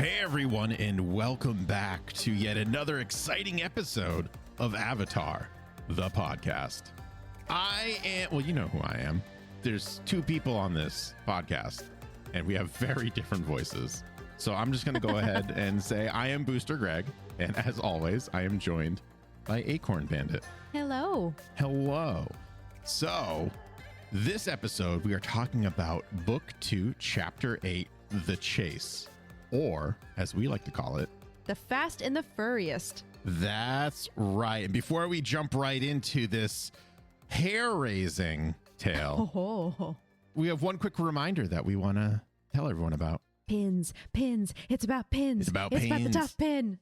Hey everyone, and welcome back to yet another exciting episode of Avatar, the podcast. Well, you know who I am. There's two people on this podcast, and we have very different voices. So I'm just going to go ahead and say I am Booster Greg, and as always, I am joined by Acorn Bandit. Hello. Hello. So this episode, we are talking about Book 2, Chapter 8, The Chase. Or, as we like to call it, The Fast and the Furriest. That's right. And before we jump right into this hair-raising tale, we have one quick reminder that we want to tell everyone about. Pins. It's about pins. It's about the top pin.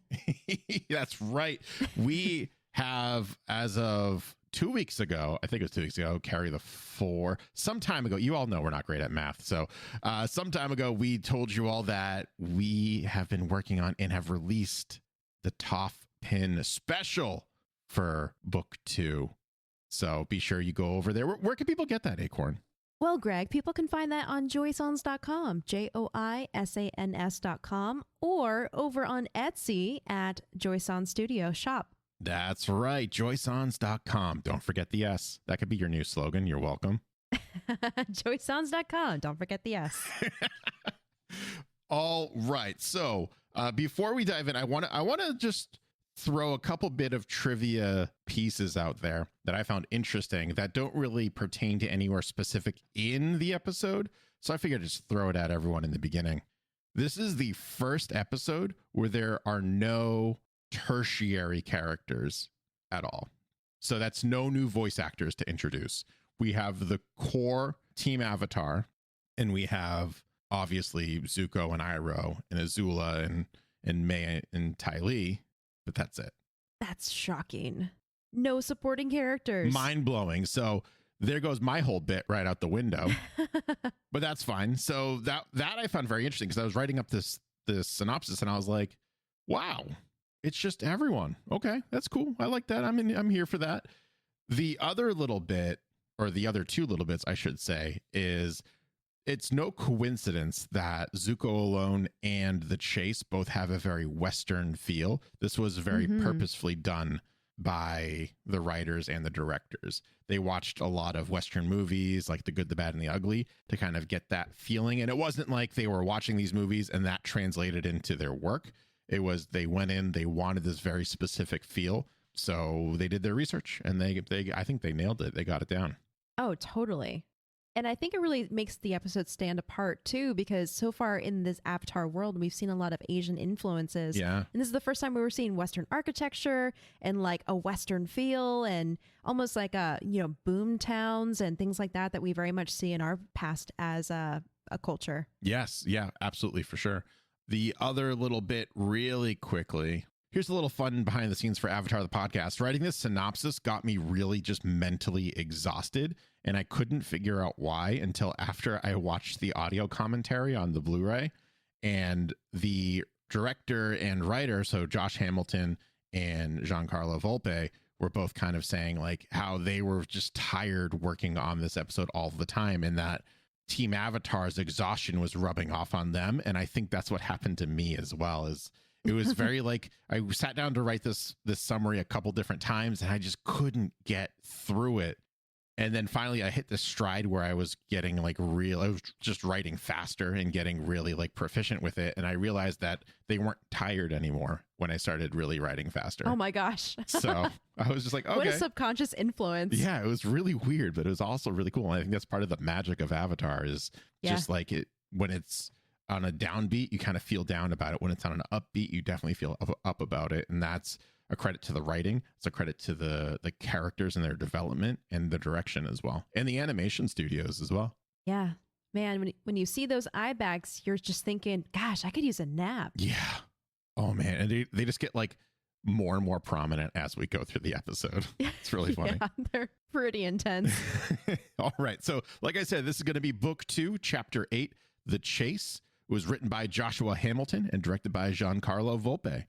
That's right. We have, as of 2 weeks ago, I think it was 2 weeks ago, carry the 4. Some time ago, you all know we're not great at math. So some time ago, we told you all that we have been working on and have released the top pin special for Book 2. So be sure you go over there. Where can people get that, Acorn? Well, Greg, people can find that on joysons.com, joisans.com, or over on Etsy at Joysons Studio Shop. That's right, joysons.com. Don't forget the S. That could be your new slogan. You're welcome. joysons.com. Don't forget the S. All right. So before we dive in, I want to just throw a couple bit of trivia pieces out there that I found interesting that don't really pertain to anywhere specific in the episode. So I figured I'd just throw it at everyone in the beginning. This is the first episode where there are no tertiary characters at all. So that's no new voice actors to introduce. We have the core team Avatar, and we have obviously Zuko and Iroh and Azula and Mai and Ty Lee, but that's it. That's shocking. No supporting characters. Mind-blowing. So there goes my whole bit right out the window. But that's fine. So that I found very interesting because I was writing up this synopsis and I was like, wow. It's just everyone. Okay, that's cool. I like that. I'm here for that. The other little bit, or the other two little bits, I should say, is it's no coincidence that Zuko alone and The Chase both have a very Western feel. This was very purposefully done by the writers and the directors. They watched a lot of Western movies like The Good, the Bad, and the Ugly to kind of get that feeling. And it wasn't like they were watching these movies and that translated into their work. It was, they went in, they wanted this very specific feel. So they did their research and they I think they nailed it. They got it down. Oh, totally. And I think it really makes the episode stand apart too, because so far in this Avatar world, we've seen a lot of Asian influences. Yeah. And this is the first time we were seeing Western architecture and like a Western feel and almost like boom towns and things like that we very much see in our past as a culture. Yes. Yeah, absolutely. For sure. The other little bit really quickly, here's a little fun behind the scenes for Avatar the podcast. Writing this synopsis got me really just mentally exhausted, and I couldn't figure out why until after I watched the audio commentary on the Blu-ray. And the director and writer, so Josh Hamilton and Giancarlo Volpe, were both kind of saying like how they were just tired working on this episode all the time, and that Team Avatar's exhaustion was rubbing off on them. And I think that's what happened to me as well. Is it was very like I sat down to write this summary a couple different times and I just couldn't get through it. And then finally I hit this stride where I was getting I was just writing faster and getting really like proficient with it. And I realized that they weren't tired anymore when I started really writing faster. Oh my gosh. So I was just like, okay. What a subconscious influence. Yeah, it was really weird, but it was also really cool. And I think that's part of the magic of Avatar is just like it when it's on a downbeat, you kind of feel down about it. When it's on an upbeat, you definitely feel up about it. And that's a credit to the writing. It's a credit to the characters and their development and the direction as well. And the animation studios as well. Yeah. Man, when you see those eye bags, you're just thinking, gosh, I could use a nap. Yeah. Oh, man. And they just get like more and more prominent as we go through the episode. It's really funny. Yeah, they're pretty intense. All right. So like I said, this is going to be Book 2, Chapter 8, The Chase. It was written by Joshua Hamilton and directed by Giancarlo Volpe.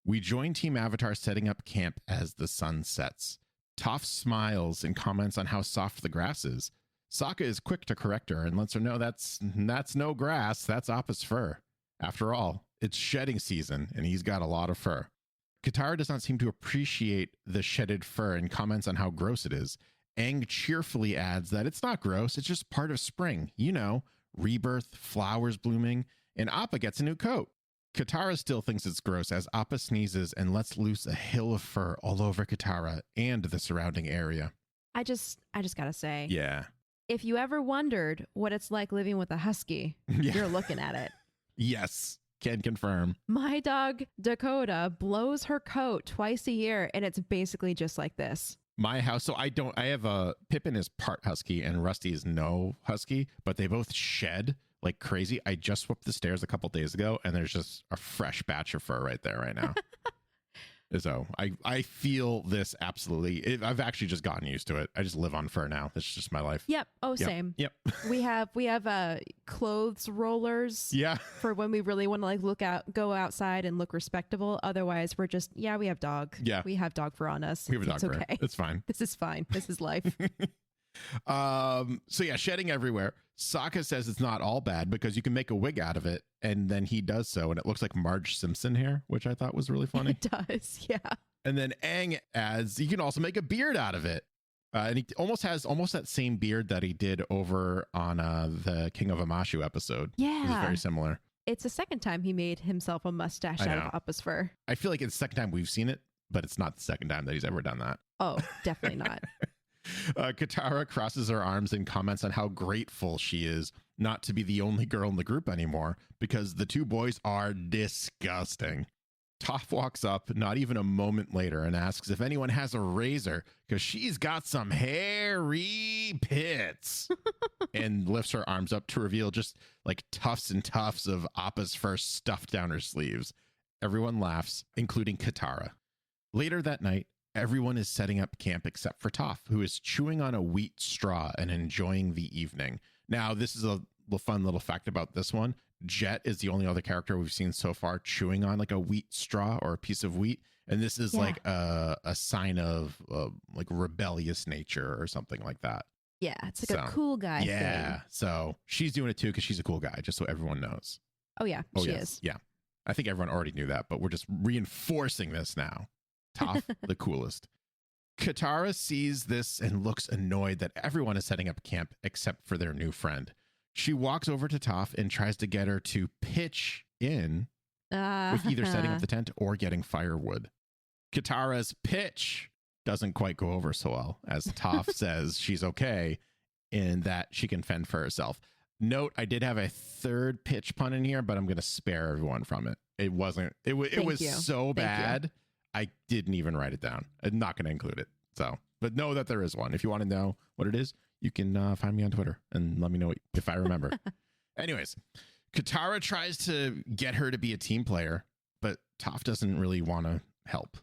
We join Team Avatar setting up camp as the sun sets. Toph smiles and comments on how soft the grass is. Sokka is quick to correct her and lets her know that's no grass, that's Appa's fur. After all, it's shedding season and he's got a lot of fur. Katara does not seem to appreciate the shedded fur and comments on how gross it is. Aang cheerfully adds that it's not gross, it's just part of spring. You know, rebirth, flowers blooming, and Appa gets a new coat. Katara still thinks it's gross as Appa sneezes and lets loose a hill of fur all over Katara and the surrounding area. I just gotta say, Yeah. if you ever wondered what it's like living with a husky, you're looking at it. Yes, can confirm. My dog Dakota blows her coat twice a year, and it's basically just like this. My house, so I have a Pippin is part husky and Rusty is no husky, but they both shed like crazy. I just swept the stairs a couple days ago and there's just a fresh batch of fur right there right now. So I feel this absolutely. I've actually just gotten used to it. I just live on fur now. That's just my life. Yep. Oh, same. Yep. We have clothes rollers. Yeah. For when we really want to like go outside and look respectable. Otherwise, we're just we have dog. Yeah. We have dog fur on us. We have a dog fur. Okay. It's fine. This is fine. This is life. So yeah, shedding everywhere. Sokka says it's not all bad because you can make a wig out of it, and then he does so, and it looks like Marge Simpson hair, which I thought was really funny. It does, yeah. And then Aang adds, you can also make a beard out of it. And he almost has that same beard that he did over on the King of Amashu episode. Yeah. It was very similar. It's the second time he made himself a mustache out of Appa's fur. I feel like it's the second time we've seen it, but it's not the second time that he's ever done that. Oh, definitely not. Katara crosses her arms and comments on how grateful she is not to be the only girl in the group anymore because the two boys are disgusting. Toph walks up not even a moment later and asks if anyone has a razor because she's got some hairy pits and lifts her arms up to reveal just like tufts and tufts of Appa's fur stuffed down her sleeves. Everyone laughs, including Katara. Later that night, everyone is setting up camp except for Toph, who is chewing on a wheat straw and enjoying the evening. Now, this is a fun little fact about this one. Jet is the only other character we've seen so far chewing on like a wheat straw or a piece of wheat. And this is like a sign of like rebellious nature or something like that. Yeah, it's like a cool guy thing. So she's doing it too because she's a cool guy, just so everyone knows. Oh, yeah, she is. Yeah. I think everyone already knew that, but we're just reinforcing this now. Toph, the coolest. Katara sees this and looks annoyed that everyone is setting up camp except for their new friend. She walks over to Toph and tries to get her to pitch in with either setting up the tent or getting firewood. Katara's pitch doesn't quite go over so well, as Toph says she's okay and that she can fend for herself. Note, I did have a third pitch pun in here, but I'm going to spare everyone from it. It was so bad. I didn't even write it down. I'm not going to include it. So, but know that there is one. If you want to know what it is, you can find me on Twitter and let me know if I remember. Anyways, Katara tries to get her to be a team player, but Toph doesn't really want to help.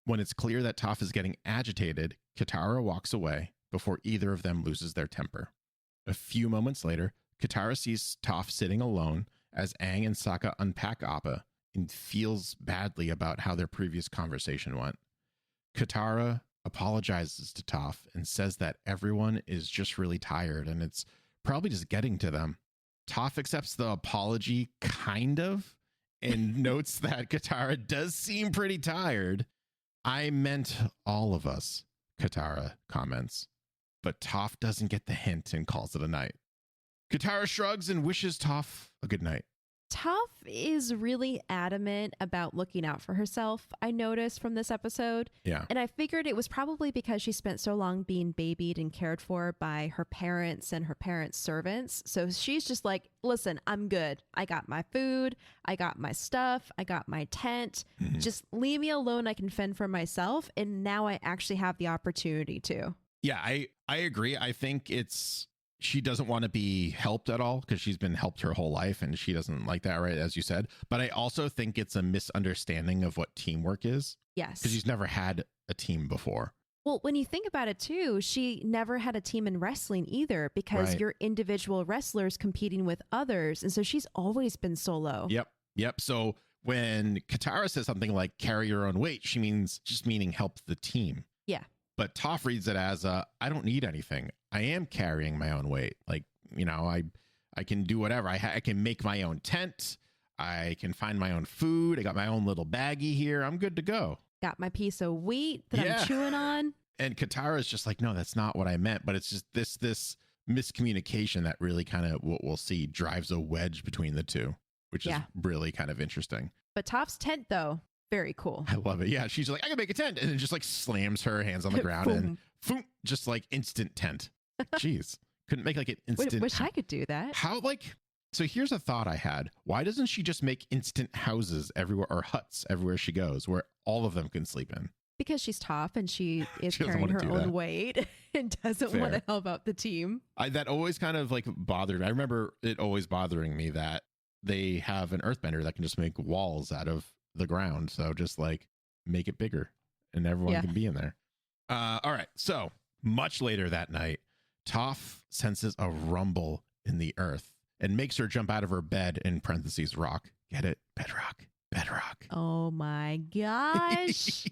When it's clear that Toph is getting agitated, Katara walks away before either of them loses their temper. A few moments later, Katara sees Toph sitting alone as Aang and Sokka unpack Appa and feels badly about how their previous conversation went. Katara apologizes to Toph and says that everyone is just really tired and it's probably just getting to them. Toph accepts the apology, kind of, and notes that Katara does seem pretty tired. I meant all of us, Katara comments, but Toph doesn't get the hint and calls it a night. Katara shrugs and wishes Toph a good night. Toph is really adamant about looking out for herself, I noticed from this episode. Yeah. And I figured it was probably because she spent so long being babied and cared for by her parents and her parents' servants. So she's just like, listen, I'm good. I got my food. I got my stuff. I got my tent. Mm-hmm. Just leave me alone. I can fend for myself. And now I actually have the opportunity to. Yeah, I agree. I think she doesn't want to be helped at all because she's been helped her whole life and she doesn't like that, right? As you said. But I also think it's a misunderstanding of what teamwork is. Yes. Because she's never had a team before. Well, when you think about it too, she never had a team in wrestling either because you're individual wrestlers competing with others. And so she's always been solo. Yep. So when Katara says something like carry your own weight, she meaning help the team. Yeah. But Toph reads it as I don't need anything. I am carrying my own weight. Like, I can do whatever. I can make my own tent. I can find my own food. I got my own little baggie here. I'm good to go. Got my piece of wheat that I'm chewing on. And Katara is just like, no, that's not what I meant. But it's just this miscommunication that really kind of, what we'll see, drives a wedge between the two, which is really kind of interesting. But Toph's tent, though, very cool. I love it. Yeah, she's like, I can make a tent. And then just like slams her hands on the ground and boom, just like instant tent. Jeez. Couldn't make like an instant. Wish I could do that. How, like, so here's a thought I had. Why doesn't she just make instant houses everywhere, or huts everywhere she goes, where all of them can sleep in? Because she's Toph and she is carrying her own weight and doesn't want to help out the team. That always kind of like bothered me. I remember it always bothering me that they have an earthbender that can just make walls out of the ground. So just like make it bigger and everyone can be in there. All right. So much later that night, Toph senses a rumble in the earth and makes her jump out of her bed, in parentheses, rock. Get it? Bedrock. Bedrock. Oh my gosh.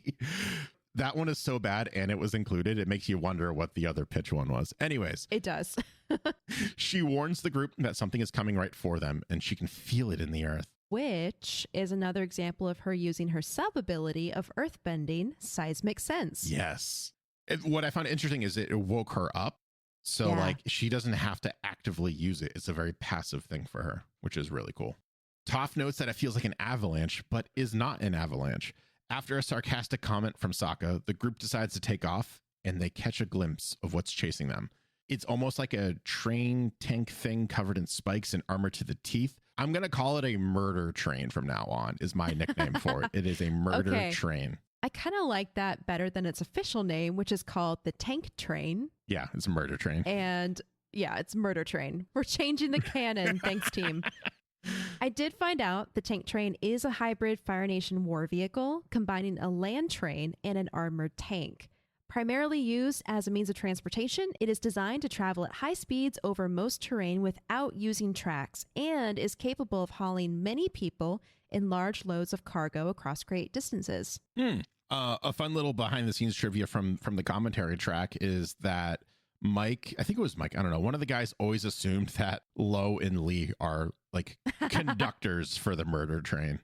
That one is so bad, and it was included. It makes you wonder what the other pitch one was. Anyways. It does. She warns the group that something is coming right for them, and she can feel it in the earth. Which is another example of her using her sub-ability of earthbending, seismic sense. Yes. What I found interesting is it woke her up. So like she doesn't have to actively use it. It's a very passive thing for her, which is really cool. Toph notes that it feels like an avalanche, but is not an avalanche. After a sarcastic comment from Sokka, the group decides to take off, and they catch a glimpse of what's chasing them. It's almost like a train tank thing covered in spikes and armor to the teeth. I'm going to call it a murder train from now on, is my nickname for it. It is a murder train. I kind of like that better than its official name, which is called the Tank Train. Yeah, it's a murder train. And yeah, it's murder train. We're changing the canon. Thanks, team. I did find out the Tank Train is a hybrid Fire Nation war vehicle combining a land train and an armored tank. Primarily used as a means of transportation, it is designed to travel at high speeds over most terrain without using tracks and is capable of hauling many people in large loads of cargo across great distances. A fun little behind the scenes trivia from the commentary track is that Mike, I think it was Mike, I don't know, one of the guys always assumed that Lo and Lee are like conductors for the murder train.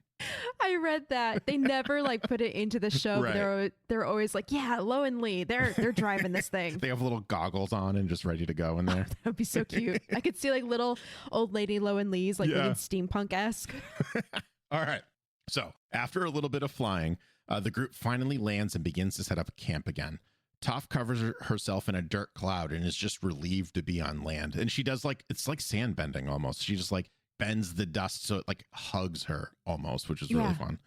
I read that. They never like put it into the show, but they're always like, yeah, Lo and Lee, they're driving this thing. They have little goggles on and just ready to go in there. That would be so cute. I could see like little old lady Lo and Lee's, like looking steampunk-esque. All right. So after a little bit of flying, the group finally lands and begins to set up camp again. Toph covers herself in a dirt cloud and is just relieved to be on land. And she does like, it's like sand bending almost. She just like bends the dust so it like hugs her almost, which is really fun.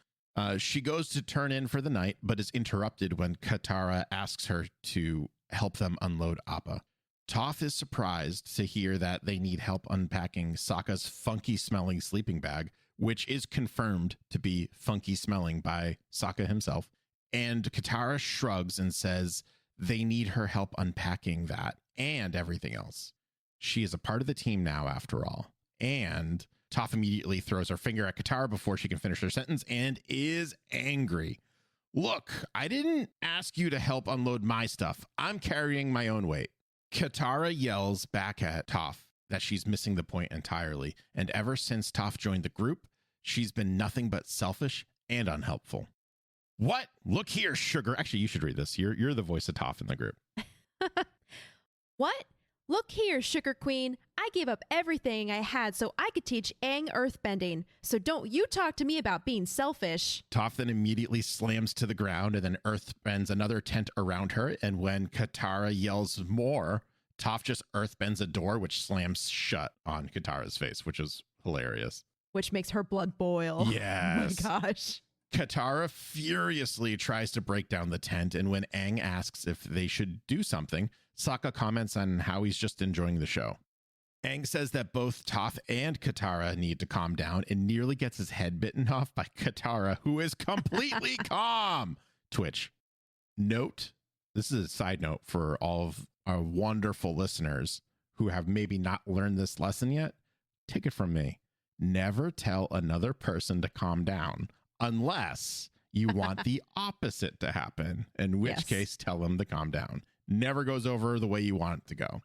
She goes to turn in for the night, but is interrupted when Katara asks her to help them unload Appa. Toph is surprised to hear that they need help unpacking Sokka's funky smelling sleeping bag, which is confirmed to be funky smelling by Sokka himself. And Katara shrugs and says they need her help unpacking that and everything else. She is a part of the team now, after all. And Toph immediately throws her finger at Katara before she can finish her sentence and is angry. Look, I didn't ask you to help unload my stuff. I'm carrying my own weight. Katara yells back at Toph that she's missing the point entirely. And ever since Toph joined the group, she's been nothing but selfish and unhelpful. What? Look here, sugar. Actually, you should read this. You're the voice of Toph in the group. What? Look here, Sugar Queen. I gave up everything I had so I could teach Aang earthbending. So don't you talk to me about being selfish. Toph then immediately slams to the ground and then earthbends another tent around her. And when Katara yells more, Toph just earthbends a door, which slams shut on Katara's face, which is hilarious. Which makes her blood boil. Yes. Oh my gosh. Katara furiously tries to break down the tent, and when Aang asks if they should do something, Sokka comments on how he's just enjoying the show. Aang says that both Toph and Katara need to calm down and nearly gets his head bitten off by Katara, who is completely calm. Twitch. Note, this is a side note for all of our wonderful listeners who have maybe not learned this lesson yet. Take it from me. Never tell another person to calm down unless you want the opposite to happen, in which case tell them to calm down. Never goes over the way you want it to go.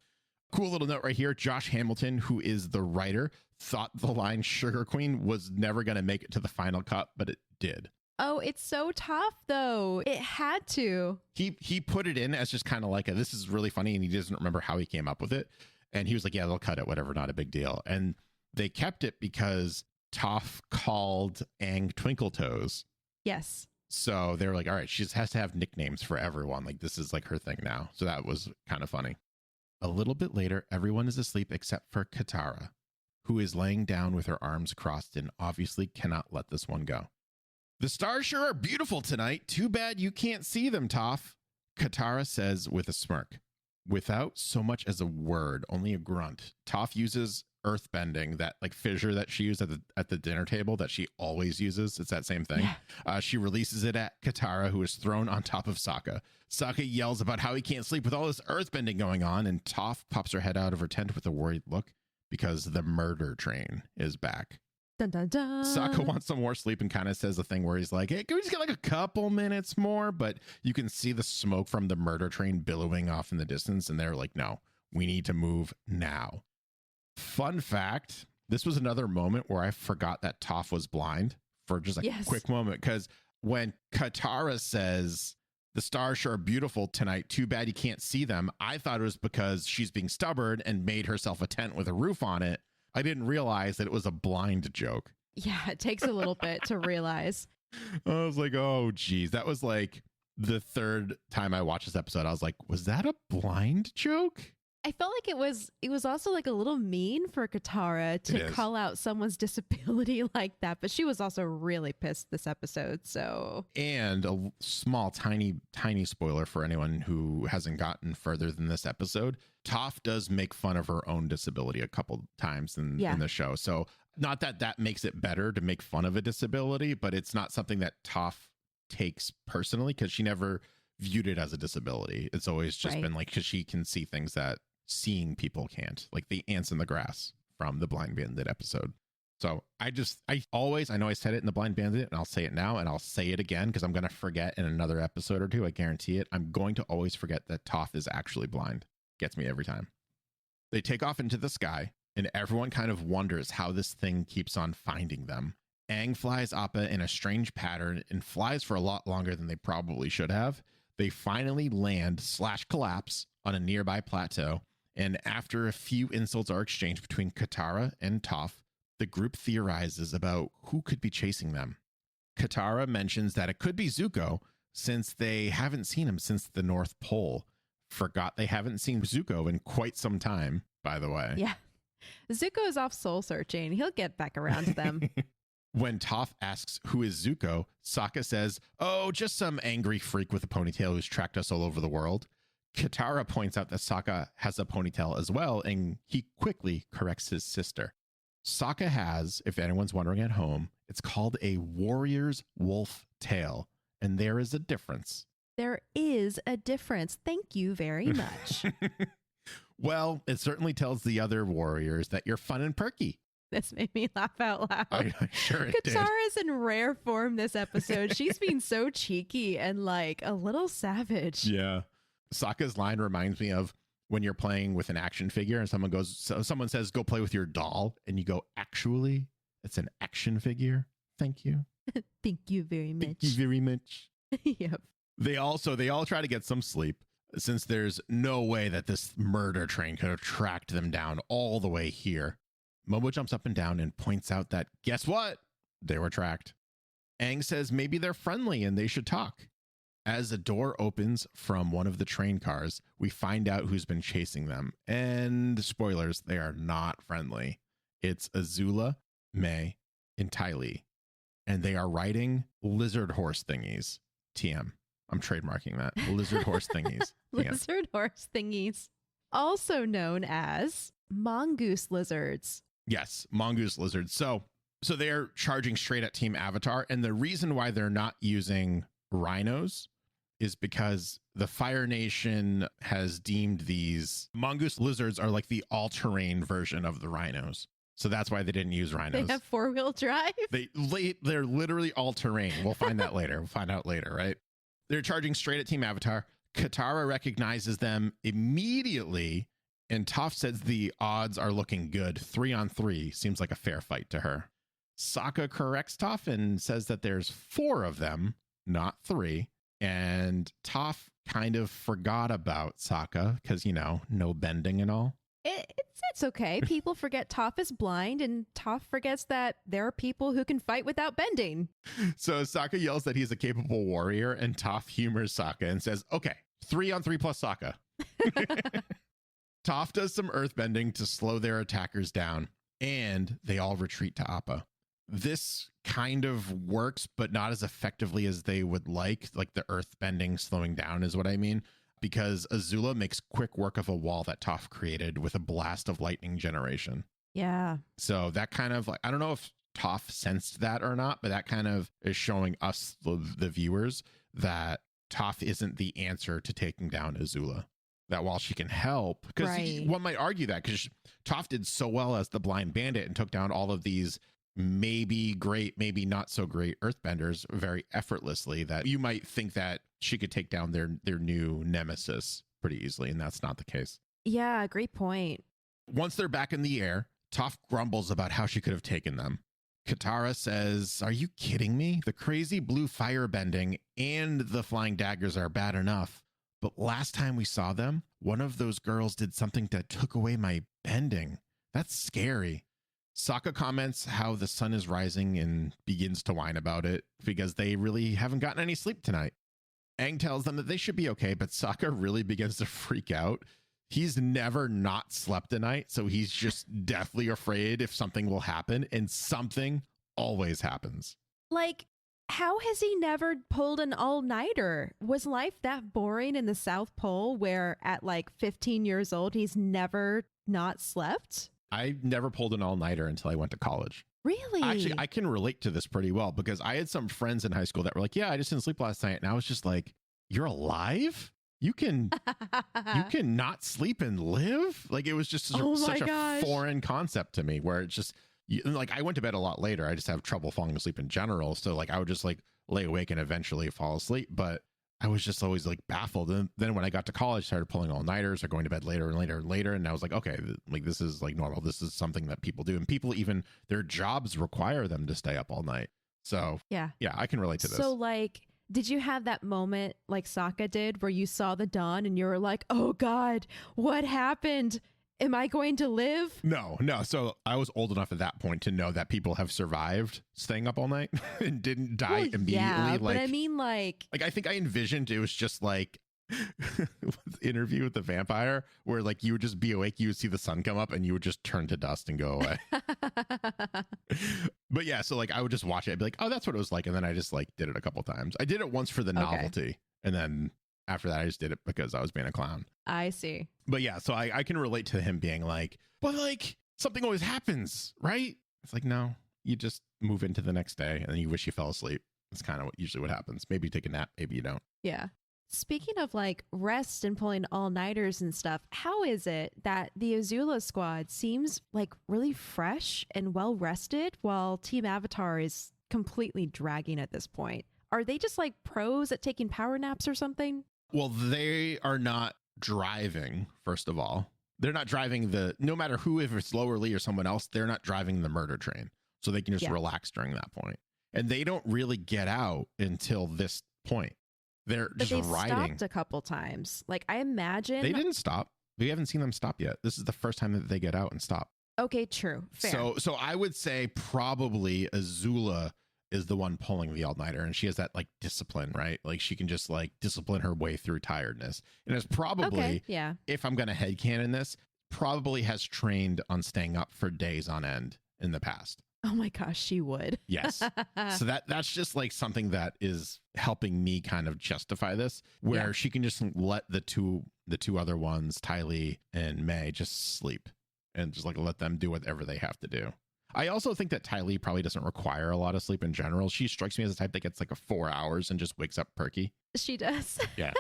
Cool little note right here. Josh Hamilton, who is the writer, thought the line Sugar Queen was never going to make it to the final cut, but it did. Oh, it's so tough though. It had to. He put it in as just kind of like this is really funny, and he doesn't remember how he came up with it. And he was like, yeah, they'll cut it, whatever, not a big deal. And they kept it because Toph called Aang Twinkle Toes. Yes. So they were like, all right, she just has to have nicknames for everyone. Like, this is like her thing now. So that was kind of funny. A little bit later, everyone is asleep except for Katara, who is laying down with her arms crossed and obviously cannot let this one go. The stars sure are beautiful tonight. Too bad you can't see them, Toph, Katara says with a smirk. Without so much as a word, only a grunt, Toph uses earthbending, that like fissure that she used at the dinner table that she always uses. It's that same thing. Yeah. She releases it at Katara, who is thrown on top of Sokka. Sokka yells about how he can't sleep with all this earthbending going on, and Toph pops her head out of her tent with a worried look because the murder train is back. Dun, dun, dun. Sokka wants some more sleep and kind of says a thing where he's like, hey, can we just get like a couple minutes more? But you can see the smoke from the murder train billowing off in the distance. And they're like, no, we need to move now. Fun fact, this was another moment where I forgot that Toph was blind for just a quick moment. Because when Katara says, the stars sure are beautiful tonight, too bad you can't see them, I thought it was because she's being stubborn and made herself a tent with a roof on it. I didn't realize that it was a blind joke. Yeah, it takes a little bit to realize. I was like, oh, geez. That was like the third time I watched this episode. I was like, was that a blind joke? I felt like it was also like a little mean for Katara to call out someone's disability like that, but she was also really pissed this episode. So, and a small, tiny spoiler for anyone who hasn't gotten further than this episode. Toph does make fun of her own disability a couple times in the show. So not that makes it better to make fun of a disability, but it's not something that Toph takes personally because she never viewed it as a disability. It's always just been like, because she can see things that seeing people can't, like the ants in the grass from the Blind Bandit episode. So I know I said it in the Blind Bandit, and I'll say it now, and I'll say it again because I'm going to forget in another episode or two. I guarantee it. I'm going to always forget that Toph is actually blind. Gets me every time. They take off into the sky, and everyone kind of wonders how this thing keeps on finding them. Aang flies Appa in a strange pattern and flies for a lot longer than they probably should have. They finally land / collapse on a nearby plateau. And after a few insults are exchanged between Katara and Toph, the group theorizes about who could be chasing them. Katara mentions that it could be Zuko, since they haven't seen him since the North Pole. Forgot they haven't seen Zuko in quite some time, by the way. Yeah. Zuko is off soul searching. He'll get back around to them. When Toph asks who is Zuko, Sokka says, oh, just some angry freak with a ponytail who's tracked us all over the world. Katara points out that Sokka has a ponytail as well, and he quickly corrects his sister. Sokka has, if anyone's wondering at home, it's called a warrior's wolf tail, and there is a difference. There is a difference. Thank you very much. Well, it certainly tells the other warriors that you're fun and perky. This made me laugh out loud. I'm sure it did. Katara's in rare form this episode. She's being so cheeky and like a little savage. Yeah. Sokka's line reminds me of when you're playing with an action figure and someone says, go play with your doll. And you go, actually, it's an action figure. Thank you. Thank you very much. Thank you very much. Yep. They all try to get some sleep, since there's no way that this murder train could have tracked them down all the way here. Momo jumps up and down and points out that, guess what? They were tracked. Aang says maybe they're friendly and they should talk. As a door opens from one of the train cars, we find out who's been chasing them. And spoilers, they are not friendly. It's Azula, Mai, and Ty Lee. And they are riding lizard horse thingies. TM. I'm trademarking that. Lizard horse thingies. Lizard horse thingies. Also known as mongoose lizards. Yes, mongoose lizards. So they're charging straight at Team Avatar. And the reason why they're not using rhinos is because the Fire Nation has deemed these mongoose lizards are like the all-terrain version of the rhinos. So that's why they didn't use rhinos. They have four-wheel drive? They're literally all-terrain. We'll find that later. We'll find out later, right? They're charging straight at Team Avatar. Katara recognizes them immediately And Toph says the odds are looking good. 3-on-3 seems like a fair fight to her. Sokka corrects Toph and says that there's 4 of them, not 3. And Toph kind of forgot about Sokka because, you know, no bending and all. It's okay. People forget Toph is blind, and Toph forgets that there are people who can fight without bending. So Sokka yells that he's a capable warrior, and Toph humors Sokka and says, okay, 3-on-3 plus Sokka. Toph does some earthbending to slow their attackers down, and they all retreat to Appa. This kind of works, but not as effectively as they would like the earthbending slowing down is what I mean, because Azula makes quick work of a wall that Toph created with a blast of lightning generation. Yeah. So that kind of I don't know if Toph sensed that or not, but that kind of is showing us, the viewers, that Toph isn't the answer to taking down Azula. That while she can help, because one might argue that because Toph did so well as the blind bandit and took down all of these maybe great, maybe not so great earthbenders very effortlessly, that you might think that she could take down their new nemesis pretty easily, and that's not the case. Yeah, great point. Once they're back in the air, Toph grumbles about how she could have taken them. Katara says, are you kidding me? The crazy blue firebending and the flying daggers are bad enough. But last time we saw them, one of those girls did something that took away my bending. That's scary. Sokka comments how the sun is rising and begins to whine about it because they really haven't gotten any sleep tonight. Aang tells them that they should be okay, but Sokka really begins to freak out. He's never not slept a night, so he's just deathly afraid if something will happen, and something always happens. Like, how has he never pulled an all-nighter? Was life that boring in the South Pole where at 15 years old, he's never not slept? I never pulled an all-nighter until I went to college. Really? Actually, I can relate to this pretty well because I had some friends in high school that were like, yeah, I just didn't sleep last night. And I was just like, you're alive? You can not sleep and live? It was just such a foreign concept to me where it's just, I went to bed a lot later. I just have trouble falling asleep in general. So I would just lay awake and eventually fall asleep. But I was just always baffled. And then when I got to college, I started pulling all-nighters or going to bed later and later and later. And I was like, okay, this is normal. This is something that people do. And people, even their jobs require them to stay up all night. So yeah, I can relate to this. So did you have that moment like Sokka did where you saw the dawn and you were like, oh God, what happened? Am I going to live? No. So I was old enough at that point to know that people have survived staying up all night and didn't die immediately. Yeah, but I mean, I think I envisioned it was just interview with the vampire where you would just be awake, you would see the sun come up and you would just turn to dust and go away. But yeah, so I would just watch it. I'd be like, oh, that's what it was like. And then I just did it a couple times. I did it once for the novelty. And then after that, I just did it because I was being a clown. I see. But yeah, so I can relate to him being but something always happens, right? It's no, you just move into the next day and then you wish you fell asleep. That's kind of usually what happens. Maybe you take a nap, maybe you don't. Yeah. Speaking of rest and pulling all-nighters and stuff, how is it that the Azula squad seems really fresh and well rested while Team Avatar is completely dragging at this point? Are they just pros at taking power naps or something? Well, they are not driving, first of all. They're not driving no matter who, if it's Lower Lee or someone else, they're not driving the murder train. So they can just relax during that point. And they don't really get out until this point. They're just riding. They stopped a couple times. I imagine they didn't stop. We haven't seen them stop yet. This is the first time that they get out and stop. Okay, true. Fair. So I would say probably Azula is the one pulling the all-nighter, and she has that discipline, right? She can just discipline her way through tiredness. And it's probably, if I'm going to headcanon this, probably has trained on staying up for days on end in the past. Oh my gosh, she would. Yes. So that's just something that is helping me kind of justify this, where she can just let the two other ones, Ty Lee and May, just sleep and just let them do whatever they have to do. I also think that Ty Lee probably doesn't require a lot of sleep in general. She strikes me as the type that gets 4 hours and just wakes up perky. She does. Yeah.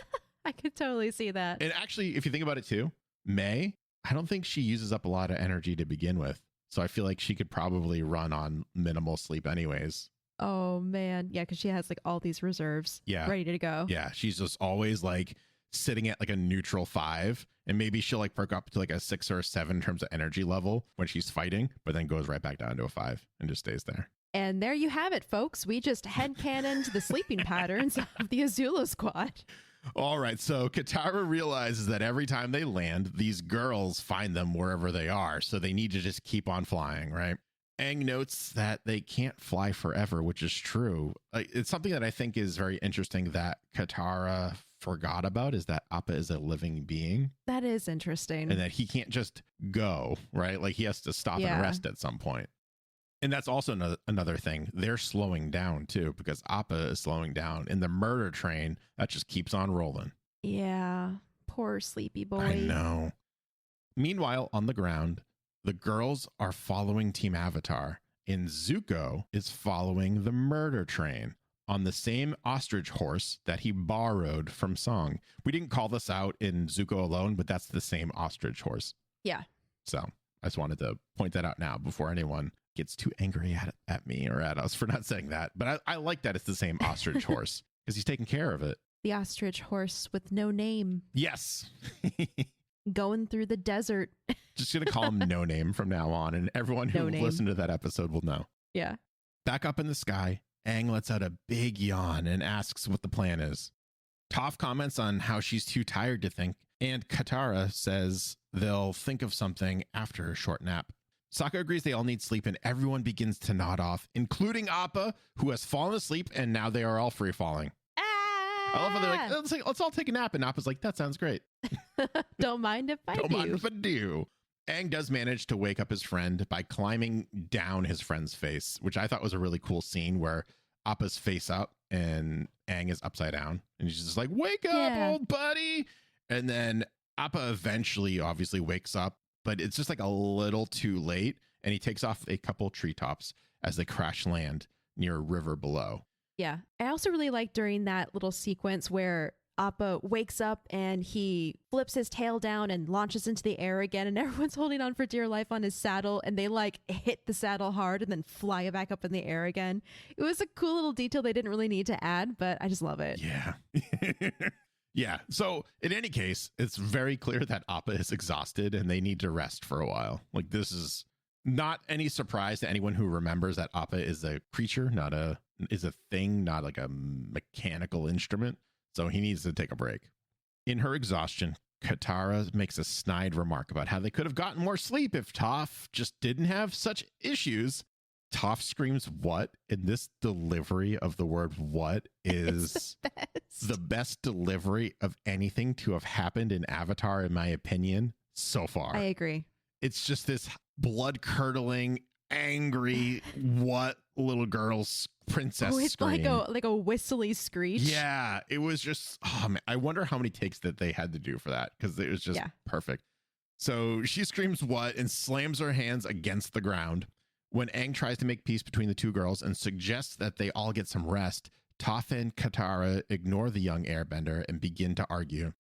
I could totally see that. And actually, if you think about it too, May, I don't think she uses up a lot of energy to begin with. So I feel like she could probably run on minimal sleep anyways. Oh man. Yeah, because she has all these reserves ready to go. Yeah. She's just always sitting at like a neutral 5, and maybe she'll like perk up to like a 6 or a 7 in terms of energy level when she's fighting, but then goes right back down to a 5 and just stays there. And there you have it, folks. We just headcanoned the sleeping patterns of the Azula squad. All right, so Katara realizes that every time they land, these girls find them wherever they are, so they need to just keep on flying, right? Aang notes that they can't fly forever, which is true. It's something that I think is very interesting that Katara forgot about, is that Appa is a living being. That is interesting. And that he can't just go, right? Like he has to stop and rest at some point. And that's also another thing. They're slowing down too, because Appa is slowing down. And the murder train, that just keeps on rolling. Yeah, poor sleepy boy. I know. Meanwhile, on the ground, the girls are following Team Avatar, and Zuko is following the murder train on the same ostrich horse that he borrowed from Song. We didn't call this out in Zuko alone, but that's the same ostrich horse. Yeah. So I just wanted to point that out now before anyone gets too angry at me or at us for not saying that. But I like that it's the same ostrich horse because he's taking care of it. The ostrich horse with no name. Yes. Going through the desert. Just going to call him No Name from now on. And everyone who listened to that episode will know. Yeah. Back up in the sky, Aang lets out a big yawn and asks what the plan is. Toph comments on how she's too tired to think. And Katara says they'll think of something after a short nap. Sokka agrees they all need sleep, and everyone begins to nod off, including Appa, who has fallen asleep, and now they are all free falling. I love how they're like, let's all take a nap. And Appa's like, that sounds great. Don't mind if I do. Don't mind if I do. Aang does manage to wake up his friend by climbing down his friend's face, which I thought was a really cool scene where Appa's face up and Aang is upside down. And he's just like, wake up, old buddy. And then Appa eventually obviously wakes up, but it's just like a little too late. And he takes off a couple treetops as they crash land near a river below. Yeah. I also really like during that little sequence where Appa wakes up and he flips his tail down and launches into the air again, and everyone's holding on for dear life on his saddle, and they like hit the saddle hard and then fly it back up in the air again. It was a cool little detail they didn't really need to add, but I just love it. Yeah. Yeah. So in any case, it's very clear that Appa is exhausted and they need to rest for a while. Like, this is not any surprise to anyone who remembers that Appa is a creature, is a thing, not like a mechanical instrument. So he needs to take a break. In her exhaustion, Katara makes a snide remark about how they could have gotten more sleep if Toph just didn't have such issues. Toph screams what? And this delivery of the word what is the best delivery of anything to have happened in Avatar, in my opinion, so far. I agree. It's just this blood-curdling, angry, what little girl's princess it's scream. like a whistly screech. Yeah, it was just, oh man, I wonder how many takes that they had to do for that, because it was just perfect. So she screams what and slams her hands against the ground. When Aang tries to make peace between the two girls and suggests that they all get some rest, Toph and Katara ignore the young airbender and begin to argue.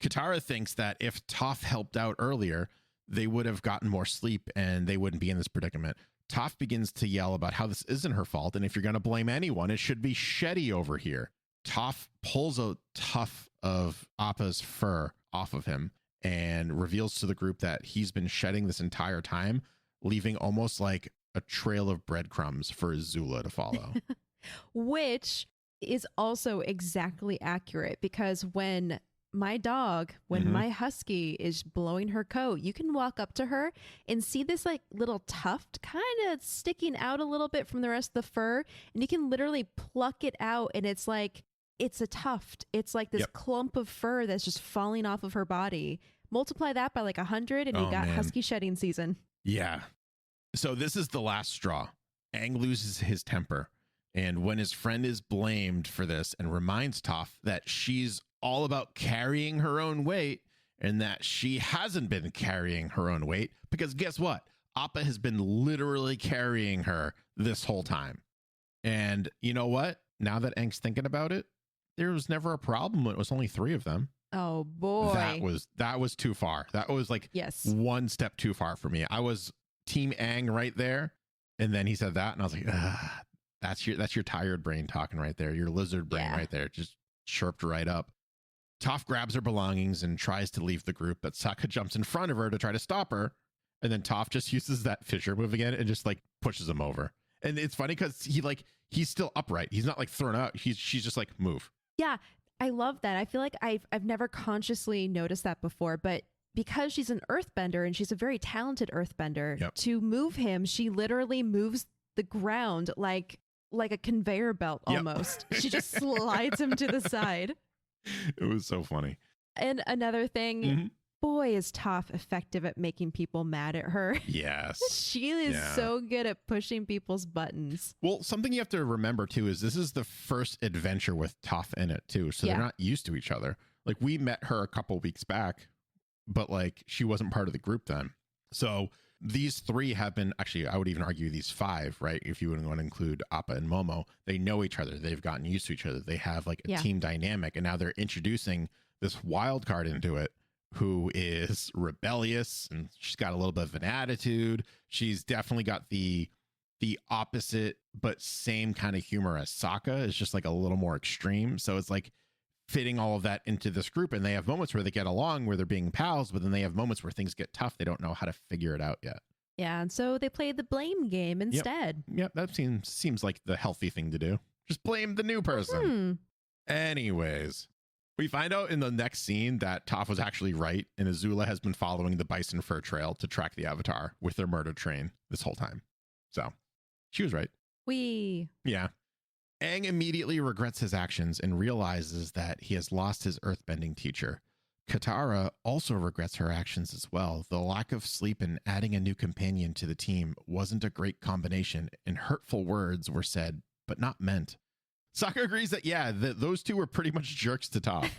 Katara thinks that if Toph helped out earlier, they would have gotten more sleep and they wouldn't be in this predicament. Toph begins to yell about how this isn't her fault, and if you're going to blame anyone, it should be Shetty over here. Toph pulls a tuft of Appa's fur off of him and reveals to the group that he's been shedding this entire time, leaving almost like a trail of breadcrumbs for Azula to follow. Which is also exactly accurate, because when my husky is blowing her coat, you can walk up to her and see this like little tuft kind of sticking out a little bit from the rest of the fur, and you can literally pluck it out, and it's like, it's a tuft. It's like this clump of fur that's just falling off of her body. Multiply that by like 100 and you got husky shedding season. Yeah. So this is the last straw. Aang loses his temper, and when his friend is blamed for this and reminds Toph that she's all about carrying her own weight and that she hasn't been carrying her own weight, because guess what? Appa has been literally carrying her this whole time. And you know what? Now that Aang's thinking about it, there was never a problem when it was only 3 of them. Oh boy. That was too far. That was like one step too far for me. I was Team Aang right there. And then he said that, and I was like, that's your tired brain talking right there. Your lizard brain right there just chirped right up. Toph grabs her belongings and tries to leave the group, but Sokka jumps in front of her to try to stop her. And then Toph just uses that fissure move again and just like pushes him over. And it's funny because he's still upright. He's not like thrown out. She's just like, move. Yeah, I love that. I feel like I've never consciously noticed that before, but because she's an earthbender and she's a very talented earthbender, Yep. to move him, she literally moves the ground like a conveyor belt almost. Yep. She just slides him to the side. It was so funny. And another thing, boy, is Toph effective at making people mad at her. Yes. She is so good at pushing people's buttons. Well, something you have to remember too is this is the first adventure with Toph in it too. So they're not used to each other. Like we met her a couple weeks back, but like she wasn't part of the group then. So these three have been, actually, I would even argue these five, right? If you would want to include Appa and Momo, they know each other. They've gotten used to each other. They have like a team dynamic. And now they're introducing this wild card into it who is rebellious, and she's got a little bit of an attitude. She's definitely got the opposite, but same kind of humor as Sokka. It's just like a little more extreme. So it's like fitting all of that into this group, and they have moments where they get along, where they're being pals, but then they have moments where things get tough. They don't know how to figure it out yet. Yeah, and so they played the blame game instead. Yep, that seems like the healthy thing to do. Just blame the new person. Anyways, we find out in the next scene that Toph was actually right, and Azula has been following the bison fur trail to track the Avatar with their murder train this whole time. So she was right. Yeah. Aang immediately regrets his actions and realizes that he has lost his earthbending teacher. Katara also regrets her actions as well. The lack of sleep and adding a new companion to the team wasn't a great combination, and hurtful words were said, but not meant. Sokka agrees that, those two were pretty much jerks to Toph,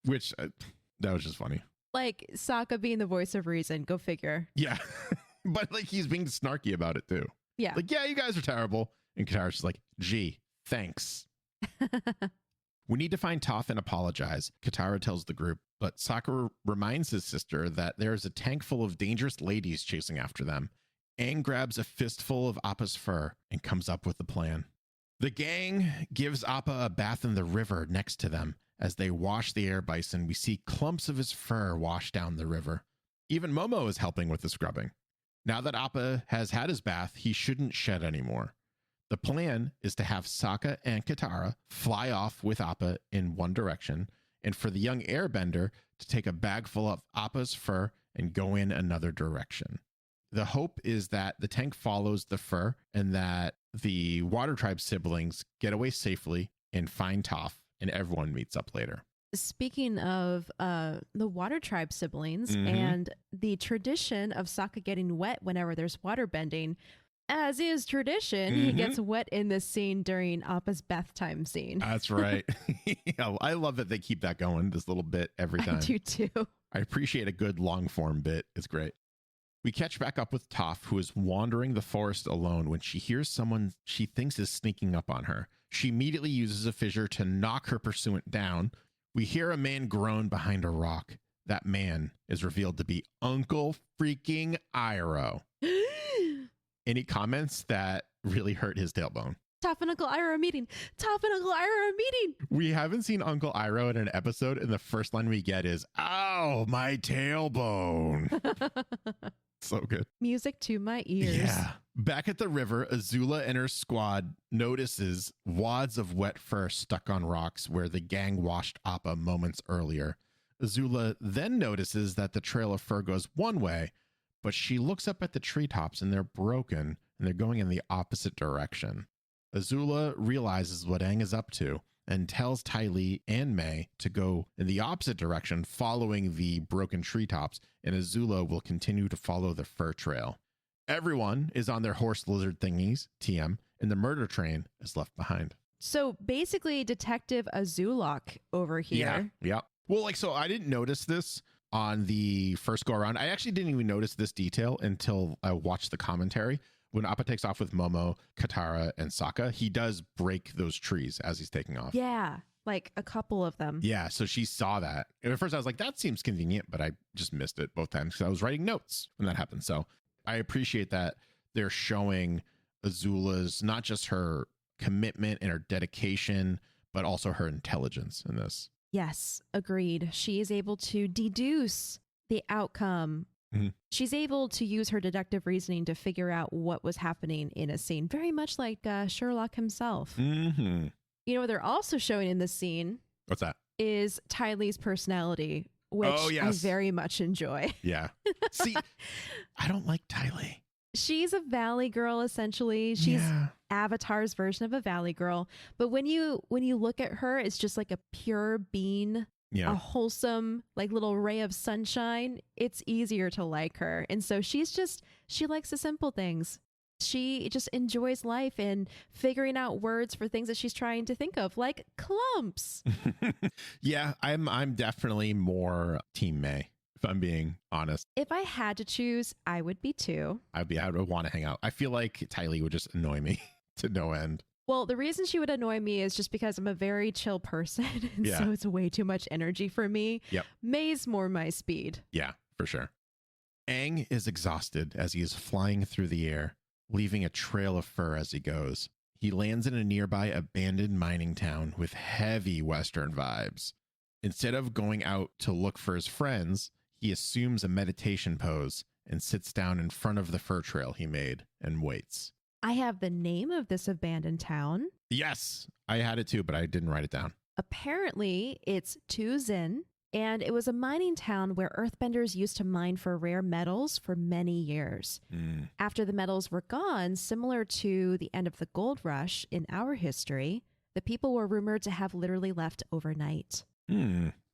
which that was just funny. Like Sokka being the voice of reason, go figure. Yeah, but like he's being snarky about it too. Yeah. Like, yeah, you guys are terrible. And Katara's just like, gee, thanks. We need to find Toph and apologize, Katara tells the group, but Sokka reminds his sister that there is a tank full of dangerous ladies chasing after them. Aang grabs a fistful of Appa's fur and comes up with a plan. The gang gives Appa a bath in the river next to them. As they wash the air bison, we see clumps of his fur wash down the river. Even Momo is helping with the scrubbing. Now that Appa has had his bath, he shouldn't shed anymore. The plan is to have Sokka and Katara fly off with Appa in one direction, and for the young airbender to take a bag full of Appa's fur and go in another direction. The hope is that the tank follows the fur and that the Water Tribe siblings get away safely and find Toph, and everyone meets up later. Speaking of the Water Tribe siblings and the tradition of Sokka getting wet whenever there's water bending, as is tradition, he gets wet in this scene during Appa's bath time scene. That's right. Yeah, I love that they keep that going, this little bit every time. I do too. I appreciate a good long form bit. It's great. We catch back up with Toph, who is wandering the forest alone when she hears someone she thinks is sneaking up on her. She immediately uses a fissure to knock her pursuant down. We hear a man groan behind a rock. That man is revealed to be Uncle freaking Iroh. Any comments that really hurt his tailbone? Toph and Uncle Iroh are meeting. Toph and Uncle Iroh are meeting. We haven't seen Uncle Iroh in an episode, and the first line we get is, "Ow, my tailbone." So good. Music to my ears. Yeah. Back at the river, Azula and her squad notices wads of wet fur stuck on rocks where the gang washed Appa moments earlier. Azula then notices that the trail of fur goes one way, but she looks up at the treetops and they're broken and they're going in the opposite direction. Azula realizes what Aang is up to and tells Ty Lee and Mai to go in the opposite direction following the broken treetops, and Azula will continue to follow the fur trail. Everyone is on their horse lizard thingies, TM, and the murder train is left behind. So basically Detective Azulok over here. Yeah. Well, so I didn't notice this on the first go around. I actually didn't even notice this detail until I watched the commentary. When Appa takes off with Momo, Katara, and Sokka, he does break those trees as he's taking off. Yeah, like a couple of them. Yeah, so she saw that. And at first I was like, that seems convenient, but I just missed it both times because I was writing notes when that happened. So I appreciate that they're showing Azula's, not just her commitment and her dedication, but also her intelligence in this. Yes, agreed. She is able to deduce the outcome. Mhm. She's able to use her deductive reasoning to figure out what was happening in a scene, very much like Sherlock himself. Mm-hmm. You know what they're also showing in this scene What's that? is Ty Lee's personality, which Oh, yes. I very much enjoy. Yeah. See, I don't like Ty Lee. She's a valley girl, essentially. She's Yeah. Avatar's version of a valley girl. But when you look at her, it's just like a pure being, Yeah. a wholesome, like little ray of sunshine. It's easier to like her. And so she likes the simple things. She just enjoys life and figuring out words for things that she's trying to think of, like clumps. Yeah, I'm definitely more Team May, if I'm being honest. If I had to choose, I would be too. I would want to hang out. I feel like Ty Lee would just annoy me to no end. Well, the reason she would annoy me is just because I'm a very chill person. And Yeah. so it's way too much energy for me. Yep. May's more my speed. Yeah, for sure. Aang is exhausted as he is flying through the air, leaving a trail of fur as he goes. He lands in a nearby abandoned mining town with heavy Western vibes. Instead of going out to look for his friends, he assumes a meditation pose and sits down in front of the fur trail he made and waits. I have the name of this abandoned town. Yes, I had it too, but I didn't write it down. Apparently, it's Tuzin, and it was a mining town where earthbenders used to mine for rare metals for many years. Mm. After the metals were gone, similar to the end of the gold rush in our history, the people were rumored to have literally left overnight.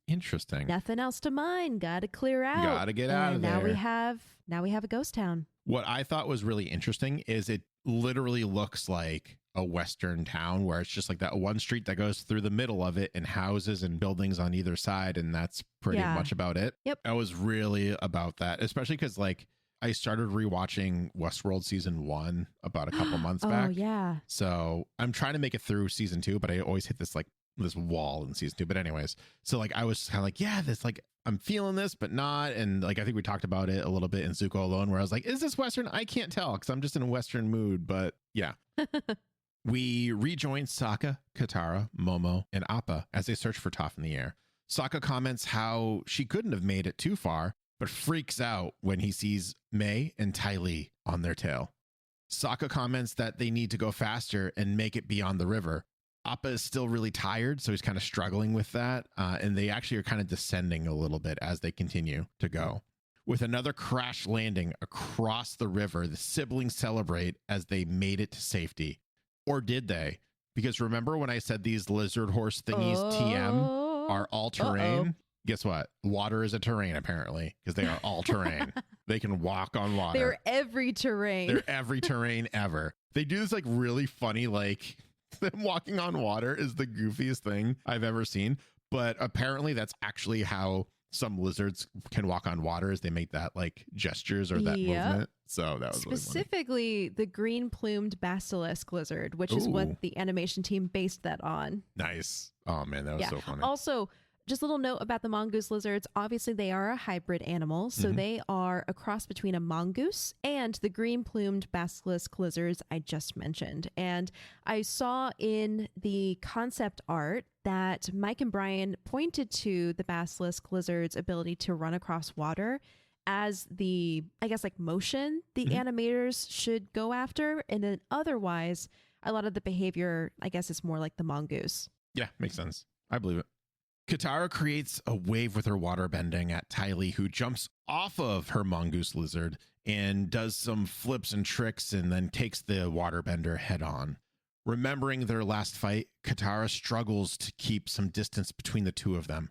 Interesting. Nothing else to mine. Gotta clear out. Gotta get out of now there. we have a ghost town. What I thought was really interesting is it literally looks like a Western town where it's just like that one street that goes through the middle of it and houses and buildings on either side. And that's pretty Yeah. much about it. Yep. I was really about that, especially because like I started rewatching Westworld season 1 about a couple months back. Oh, yeah. So I'm trying to make it through season 2, but I always hit this wall in season 2. But anyways, so like I was kind of like, yeah, this like I'm feeling this, but not. And like I think we talked about it a little bit in Zuko Alone, where I was like, is this Western? I can't tell because I'm just in a Western mood. But yeah. We rejoin Sokka, Katara, Momo, and Appa as they search for Toph in the air. Sokka comments how she couldn't have made it too far, but freaks out when he sees May and Ty Lee on their tail. Sokka comments that they need to go faster and make it beyond the river. Appa is still really tired, so he's kind of struggling with that, and they actually are kind of descending a little bit as they continue to go. With another crash landing across the river, the siblings celebrate as they made it to safety. Or did they? Because remember when I said these lizard horse thingies TM are all terrain? Guess what? Water is a terrain, apparently, because they are all terrain. They can walk on water. They're every terrain. They're every terrain ever. They do this like really funny, like them walking on water is the goofiest thing I've ever seen. But apparently that's actually how some lizards can walk on water, is they make that like gestures or that movement. So that was specifically the green plumed basilisk lizard, which is what the animation team based that on. Nice. Oh man, that was so funny. Also, just a little note about the mongoose lizards. Obviously, they are a hybrid animal, so they are a cross between a mongoose and the green plumed basilisk lizards I just mentioned. And I saw in the concept art that Mike and Brian pointed to the basilisk lizard's ability to run across water as the, I guess, like motion the animators should go after. And then otherwise, a lot of the behavior, I guess, is more like the mongoose. Yeah, makes sense. I believe it. Katara creates a wave with her water bending at Ty Lee, who jumps off of her mongoose lizard and does some flips and tricks and then takes the water bender head on. Remembering their last fight, Katara struggles to keep some distance between the two of them.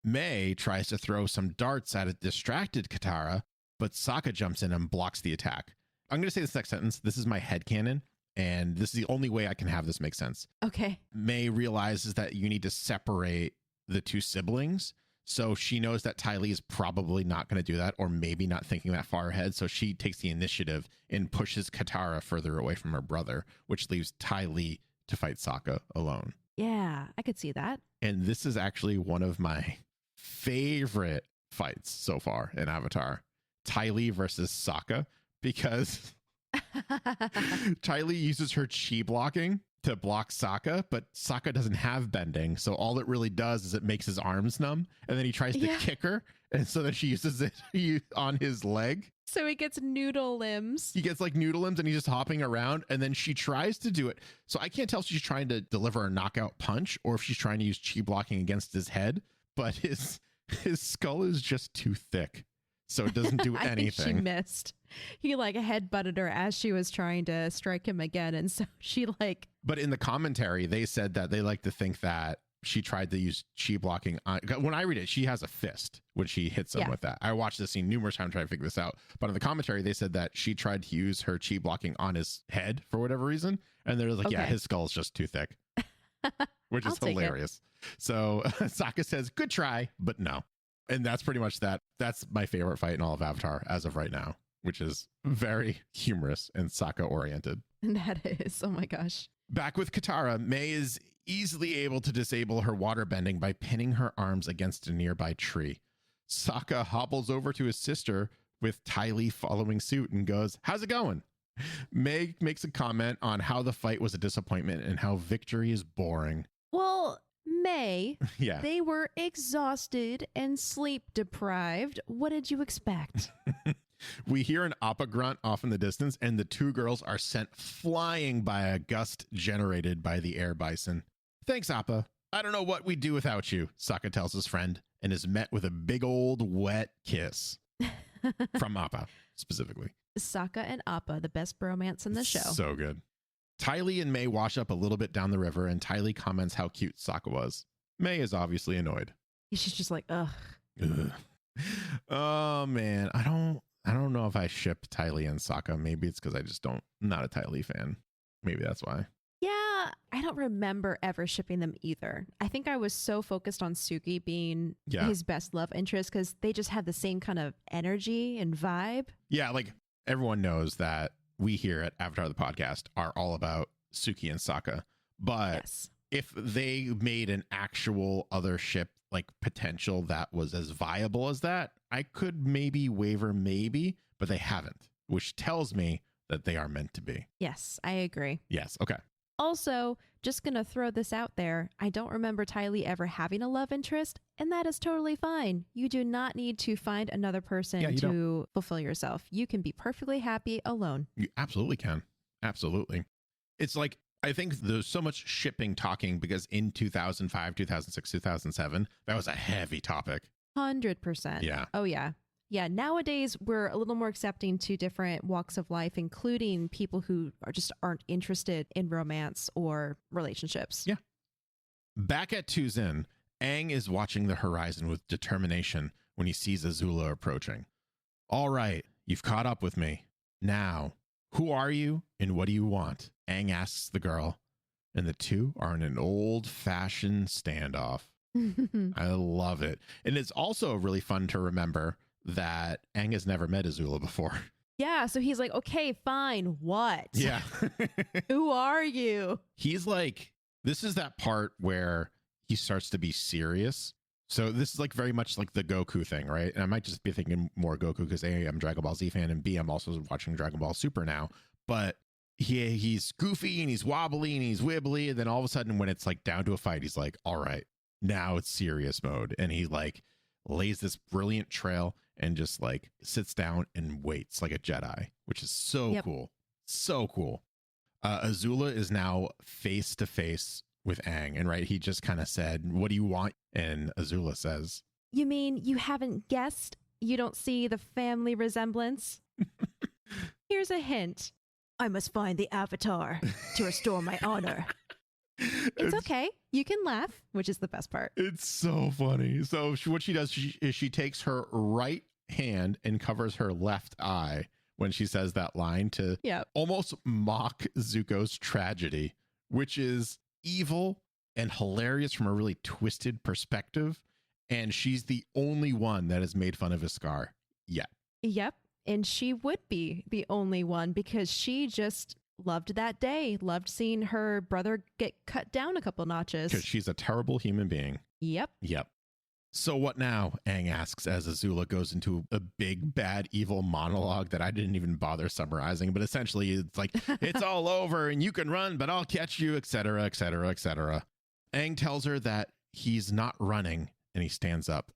May tries to throw some darts at a distracted Katara, but Sokka jumps in and blocks the attack. I'm going to say this next sentence. This is my headcanon, and this is the only way I can have this make sense. Okay. May realizes that you need to separate the two siblings. So she knows that Ty Lee is probably not going to do that, or maybe not thinking that far ahead. So she takes the initiative and pushes Katara further away from her brother, which leaves Ty Lee to fight Sokka alone. Yeah, I could see that. And this is actually one of my favorite fights so far in Avatar. Ty Lee versus Sokka, because Ty Lee uses her chi blocking to block Sokka, but Sokka doesn't have bending. So all it really does is it makes his arms numb. And then he tries to kick her. And so then she uses it on his leg. So he gets noodle limbs. He gets like noodle limbs and he's just hopping around. And then she tries to do it. So I can't tell if she's trying to deliver a knockout punch or if she's trying to use chi blocking against his head. But his skull is just too thick. So it doesn't do anything. I think she missed. He like headbutted her as she was trying to strike him again. And so she like... But in the commentary, they said that they like to think that she tried to use chi blocking. When I read it, she has a fist when she hits him with that. I watched this scene numerous times trying to figure this out. But in the commentary, they said that she tried to use her chi blocking on his head for whatever reason. And they're like, yeah, his skull is just too thick, which is hilarious. So Sokka says, good try, but no. And that's pretty much that. That's my favorite fight in all of Avatar as of right now, which is very humorous and Sokka oriented. That is. Oh my gosh. Back with Katara, May is easily able to disable her water bending by pinning her arms against a nearby tree. Sokka hobbles over to his sister with Ty Lee following suit and goes, how's it going? May makes a comment on how the fight was a disappointment and how victory is boring. Well, May, they were exhausted and sleep deprived. What did you expect? We hear an Appa grunt off in the distance, and the two girls are sent flying by a gust generated by the air bison. Thanks, Appa. I don't know what we'd do without you, Sokka tells his friend, and is met with a big old wet kiss from Appa, specifically. Sokka and Appa, the best bromance in the show. So good. Ty Lee and May wash up a little bit down the river, and Ty Lee comments how cute Sokka was. May is obviously annoyed. She's just like, ugh. Oh, man. I don't know if I ship Ty Lee and Sokka. Maybe it's because I'm not a Ty Lee fan. Maybe that's why. Yeah, I don't remember ever shipping them either. I think I was so focused on Suki being his best love interest because they just have the same kind of energy and vibe. Yeah, like everyone knows that we here at Avatar the Podcast are all about Suki and Sokka. But if they made an actual other ship like potential that was as viable as that, I could maybe waver, but they haven't, which tells me that they are meant to be. Yes, I agree. Yes. Okay. Also, just going to throw this out there. I don't remember Ty Lee ever having a love interest, and that is totally fine. You do not need to find another person to fulfill yourself. You can be perfectly happy alone. You absolutely can. Absolutely. It's like, I think there's so much shipping talking because in 2005, 2006, 2007, that was a heavy topic. 100%. Yeah. Oh, yeah. Yeah, nowadays we're a little more accepting to different walks of life, including people who aren't interested in romance or relationships. Yeah. Back at Tuzin, Aang is watching the horizon with determination when he sees Azula approaching. All right, you've caught up with me. Now, who are you and what do you want? Aang asks the girl, and the two are in an old-fashioned standoff. I love it. And it's also really fun to remember that Aang has never met Azula before. Yeah, so he's like, okay, fine, what? Yeah. Who are you? He's like, this is that part where he starts to be serious. So this is like very much like the Goku thing, right? And I might just be thinking more Goku because A, I'm a Dragon Ball Z fan, and B, I'm also watching Dragon Ball Super now. But he's goofy and he's wobbly and he's wibbly. And then all of a sudden when it's like down to a fight, he's like, all right, now it's serious mode. And he like lays this brilliant trail and just like sits down and waits like a Jedi, which is so cool. So cool. Azula is now face to face with Aang. And right, he just kind of said, what do you want? And Azula says, you mean you haven't guessed? You don't see the family resemblance? Here's a hint. I must find the Avatar to restore my honor. It's okay. You can laugh, which is the best part. It's so funny. So what she does is she takes her right hand and covers her left eye when she says that line to almost mock Zuko's tragedy, which is evil and hilarious from a really twisted perspective. And she's the only one that has made fun of his scar yet. Yep. And she would be the only one because she just loved that day, loved seeing her brother get cut down a couple notches. Because she's a terrible human being. Yep. Yep. So what now? Aang asks as Azula goes into a big, bad, evil monologue that I didn't even bother summarizing. But essentially, it's like, it's all over and you can run, but I'll catch you, etc., etc., etc. Aang tells her that he's not running and he stands up.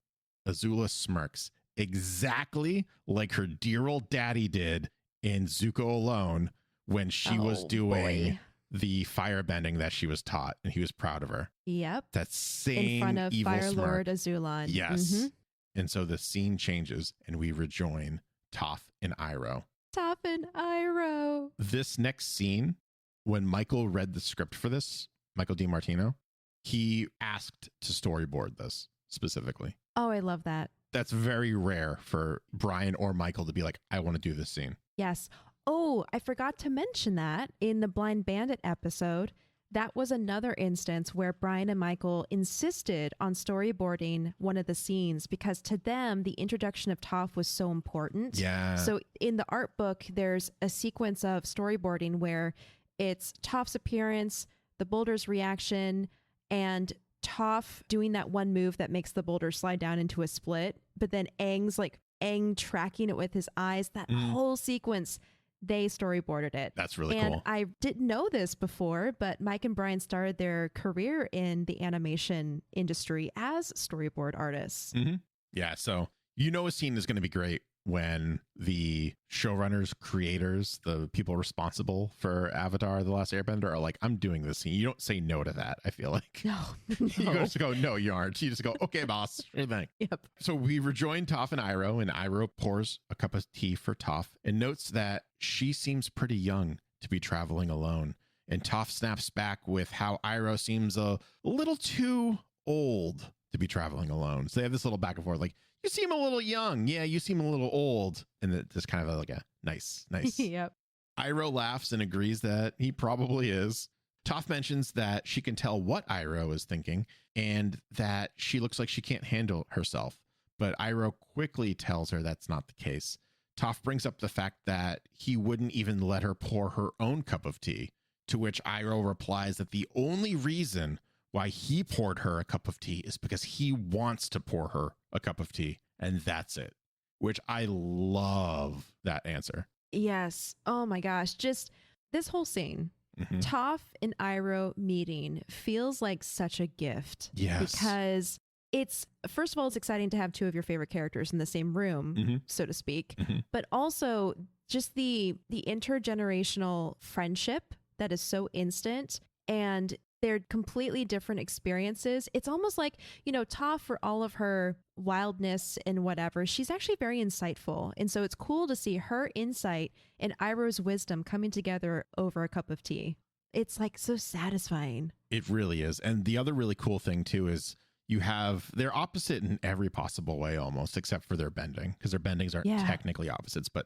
Azula smirks exactly like her dear old daddy did in Zuko Alone when she was doing the firebending that she was taught, and he was proud of her. Yep. That same in front of evil Fire smirk. Lord Azula. Yes. Mhm. And so the scene changes and we rejoin Toph and Iroh. Toph and Iroh. This next scene, when Michael read the script for this, Michael DiMartino, he asked to storyboard this specifically. Oh, I love that. That's very rare for Brian or Michael to be like, I want to do this scene. Yes. Oh, I forgot to mention that in the Blind Bandit episode, that was another instance where Brian and Michael insisted on storyboarding one of the scenes because to them, the introduction of Toph was so important. Yeah. So in the art book, there's a sequence of storyboarding where it's Toph's appearance, the boulder's reaction, and Toph doing that one move that makes the boulder slide down into a split. But then Aang tracking it with his eyes, that whole sequence. They storyboarded it. That's really and cool. I didn't know this before, but Mike and Brian started their career in the animation industry as storyboard artists. Mm-hmm. Yeah. So, you know, a scene is going to be great when the showrunners, creators, the people responsible for Avatar: The Last Airbender are like, I'm doing this scene. You don't say no to that, I feel like. No. You just go, no, you aren't. You just go, okay, boss. Sure thing. Yep. So we rejoin Toph and Iroh pours a cup of tea for Toph and notes that she seems pretty young to be traveling alone. And Toph snaps back with how Iroh seems a little too old to be traveling alone. So they have this little back and forth, like, you seem a little young. Yeah, you seem a little old. And it's just kind of like a nice. Yep. Iroh laughs and agrees that he probably is. Toph mentions that she can tell what Iroh is thinking and that she looks like she can't handle herself. But Iroh quickly tells her that's not the case. Toph brings up the fact that he wouldn't even let her pour her own cup of tea, to which Iroh replies that the only reason why he poured her a cup of tea is because he wants to pour her a cup of tea, and that's it. Which I love that answer. Yes. Oh my gosh. Just this whole scene, Toph and Iroh meeting feels like such a gift. Yes. Because it's, first of all, it's exciting to have two of your favorite characters in the same room, so to speak, but also just the intergenerational friendship that is so instant, and they're completely different experiences. It's almost like, you know, Toph, for all of her wildness and whatever, she's actually very insightful. And so it's cool to see her insight and Iroh's wisdom coming together over a cup of tea. It's like so satisfying. It really is. And the other really cool thing too is they're opposite in every possible way almost, except for their bending, because their bendings are technically opposites, but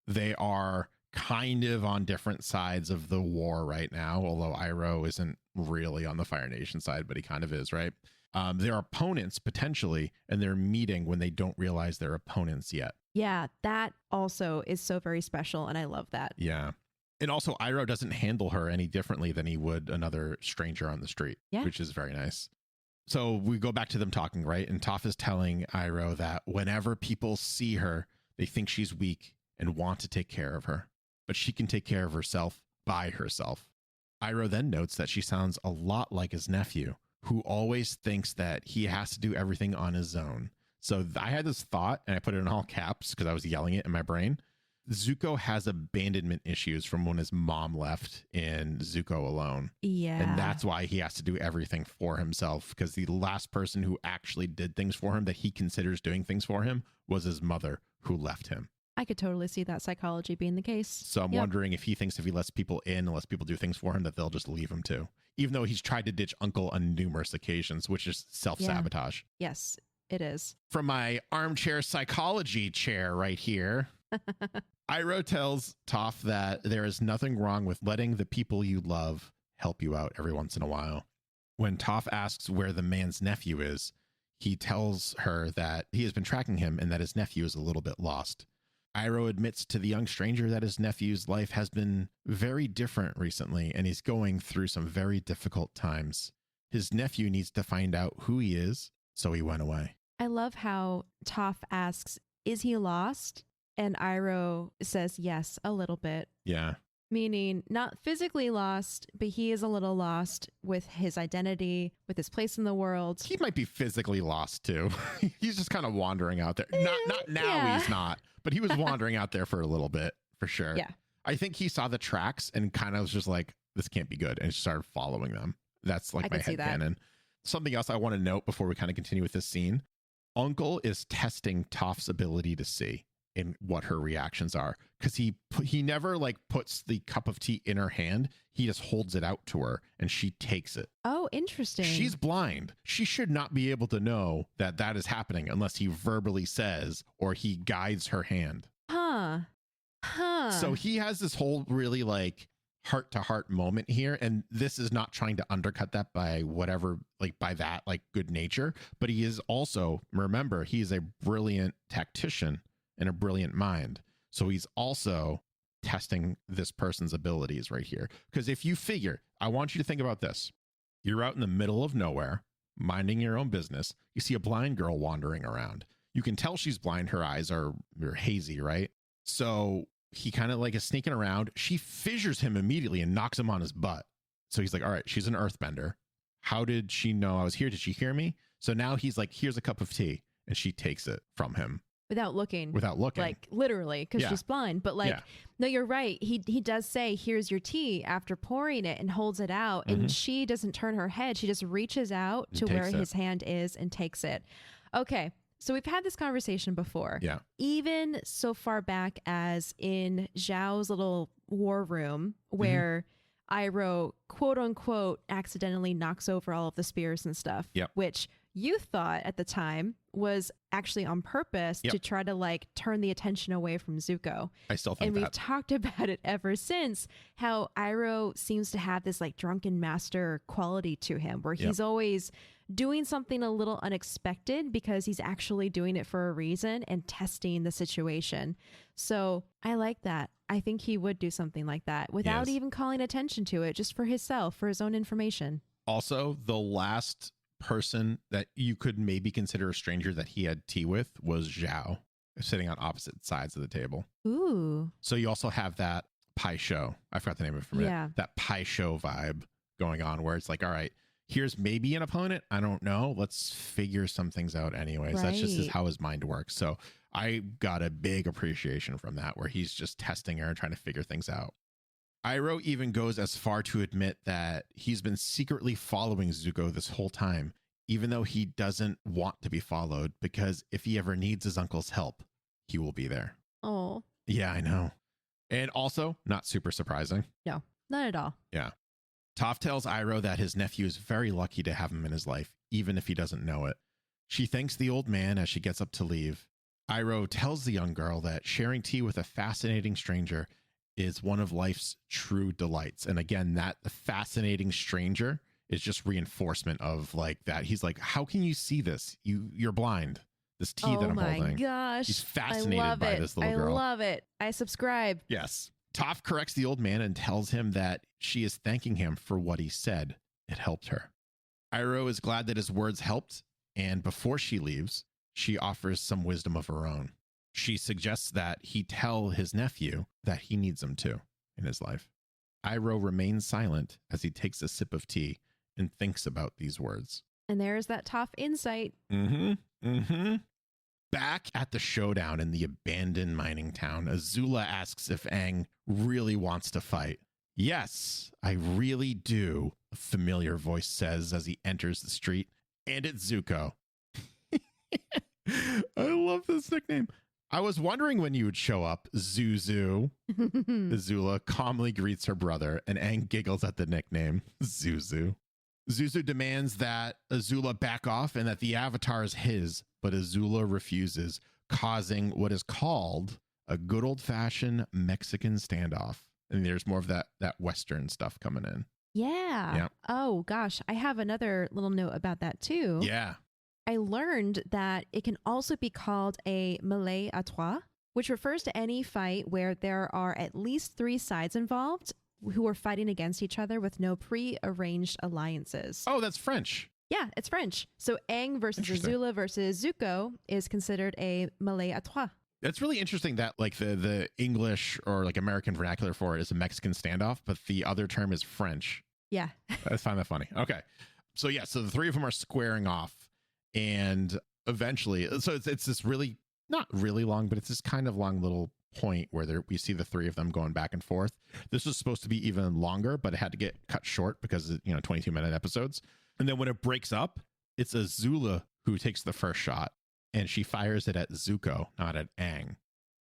they are kind of on different sides of the war right now, although Iroh isn't really on the Fire Nation side, but he kind of is, right? They're opponents potentially, and they're meeting when they don't realize they're opponents yet. Yeah, that also is so very special, and I love that. Yeah. And also, Iroh doesn't handle her any differently than he would another stranger on the street, which is very nice. So we go back to them talking, right? And Toph is telling Iroh that whenever people see her, they think she's weak and want to take care of her, but she can take care of herself by herself. Iroh then notes that she sounds a lot like his nephew, who always thinks that he has to do everything on his own. So I had this thought, and I put it in all caps because I was yelling it in my brain. Zuko has abandonment issues from when his mom left in Zuko Alone. Yeah. And that's why he has to do everything for himself, because the last person who actually did things for him that he considers doing things for him was his mother, who left him. I could totally see that psychology being the case. So I'm wondering if he thinks if he lets people in and lets people do things for him, that they'll just leave him too. Even though he's tried to ditch Uncle on numerous occasions, which is self-sabotage. Yeah. Yes, it is. From my armchair psychology chair right here, Iroh tells Toph that there is nothing wrong with letting the people you love help you out every once in a while. When Toph asks where the man's nephew is, he tells her that he has been tracking him and that his nephew is a little bit lost. Iroh admits to the young stranger that his nephew's life has been very different recently, and he's going through some very difficult times. His nephew needs to find out who he is, so he went away. I love how Toph asks, is he lost? And Iroh says, yes, a little bit. Yeah. Meaning not physically lost, but he is a little lost with his identity, with his place in the world. He might be physically lost too. He's just kind of wandering out there. Not now, yeah. He's not, but he was wandering out there for a little bit, for sure. Yeah. I think he saw the tracks and kind of was just like, this can't be good, and started following them. That's like my headcanon. Something else I want to note before we kind of continue with this scene. Uncle is testing Toph's ability to see in what her reactions are, because he never like puts the cup of tea in her hand. He just holds it out to her and she takes it. Oh, interesting. She's blind. She should not be able to know that that is happening unless he verbally says or he guides her hand. So he has this whole really like heart to heart moment here, and this is not trying to undercut that by whatever, like by that like good nature, but he is also, remember, he's a brilliant tactician and a brilliant mind. So he's also testing this person's abilities right here. Because if you figure, I want you to think about this. You're out in the middle of nowhere, minding your own business. You see a blind girl wandering around. You can tell she's blind. Her eyes are hazy, right? So he kind of like is sneaking around. She fissures him immediately and knocks him on his butt. So he's like, all right, she's an earthbender. How did she know I was here? Did she hear me? So now he's like, here's a cup of tea. And she takes it from him. Without looking. Like literally, because she's blind. But like, no, you're right. He does say, here's your tea after pouring it, and holds it out. And she doesn't turn her head. She just reaches out to where his hand is and takes it. Okay. So we've had this conversation before. Yeah. Even so far back as in Zhao's little war room where Iroh, quote unquote, accidentally knocks over all of the spears and stuff. Yep. Which you thought at the time was actually on purpose to try to like turn the attention away from Zuko. I still think and we've talked about it ever since, how Iroh seems to have this like drunken master quality to him where he's always doing something a little unexpected because he's actually doing it for a reason and testing the situation. So I like that. I think he would do something like that without even calling attention to it, just for himself, for his own information. Also, the last person that you could maybe consider a stranger that he had tea with was Zhao, sitting on opposite sides of the table. Ooh. So you also have that Pai Sho. I forgot the name of it for a minute. Yeah. That Pai Sho vibe going on where it's like, all right, here's maybe an opponent. I don't know. Let's figure some things out anyways. Right. That's just how his mind works. So I got a big appreciation from that, where he's just testing her and trying to figure things out. Iroh even goes as far to admit that he's been secretly following Zuko this whole time, even though he doesn't want to be followed, because if he ever needs his uncle's help, he will be there. Oh. Yeah, I know. And also, not super surprising. No, not at all. Yeah. Toph tells Iroh that his nephew is very lucky to have him in his life, even if he doesn't know it. She thanks the old man as she gets up to leave. Iroh tells the young girl that sharing tea with a fascinating stranger is one of life's true delights. And again, that fascinating stranger is just reinforcement of like that. He's like, how can you see this? You're blind. This tea that I'm holding. Oh my gosh. He's fascinated by this little girl. I love it. I subscribe. Yes. Toph corrects the old man and tells him that she is thanking him for what he said. It helped her. Iroh is glad that his words helped, and before she leaves, she offers some wisdom of her own. She suggests that he tell his nephew that he needs him to in his life. Iroh remains silent as he takes a sip of tea and thinks about these words. And there's that Toph insight. Back at the showdown in the abandoned mining town, Azula asks if Aang really wants to fight. Yes, I really do, a familiar voice says as he enters the street. And it's Zuko. I love this nickname. I was wondering when you would show up, Zuzu. Azula calmly greets her brother, and Aang giggles at the nickname, Zuzu. Zuzu demands that Azula back off and that the avatar is his, but Azula refuses, causing what is called a good old-fashioned Mexican standoff. And there's more of that Western stuff coming in. Yeah. Oh, gosh. I have another little note about that, too. Yeah. I learned that it can also be called a mêlée à trois, which refers to any fight where there are at least 3 sides involved who are fighting against each other with no pre-arranged alliances. Oh, that's French. Yeah, it's French. So Aang versus Interesting. Azula versus Zuko is considered a Malay à trois. It's really interesting that like the English or like American vernacular for it is a Mexican standoff, but the other term is French. Yeah. I find that funny. Okay. So yeah, so the three of them are squaring off, and eventually, so it's this really, not really long, but it's this kind of long little point where we see the three of them going back and forth. This was supposed to be even longer, but it had to get cut short because, 22-minute episodes. And then when it breaks up, it's Azula who takes the first shot, and she fires it at Zuko, not at Aang,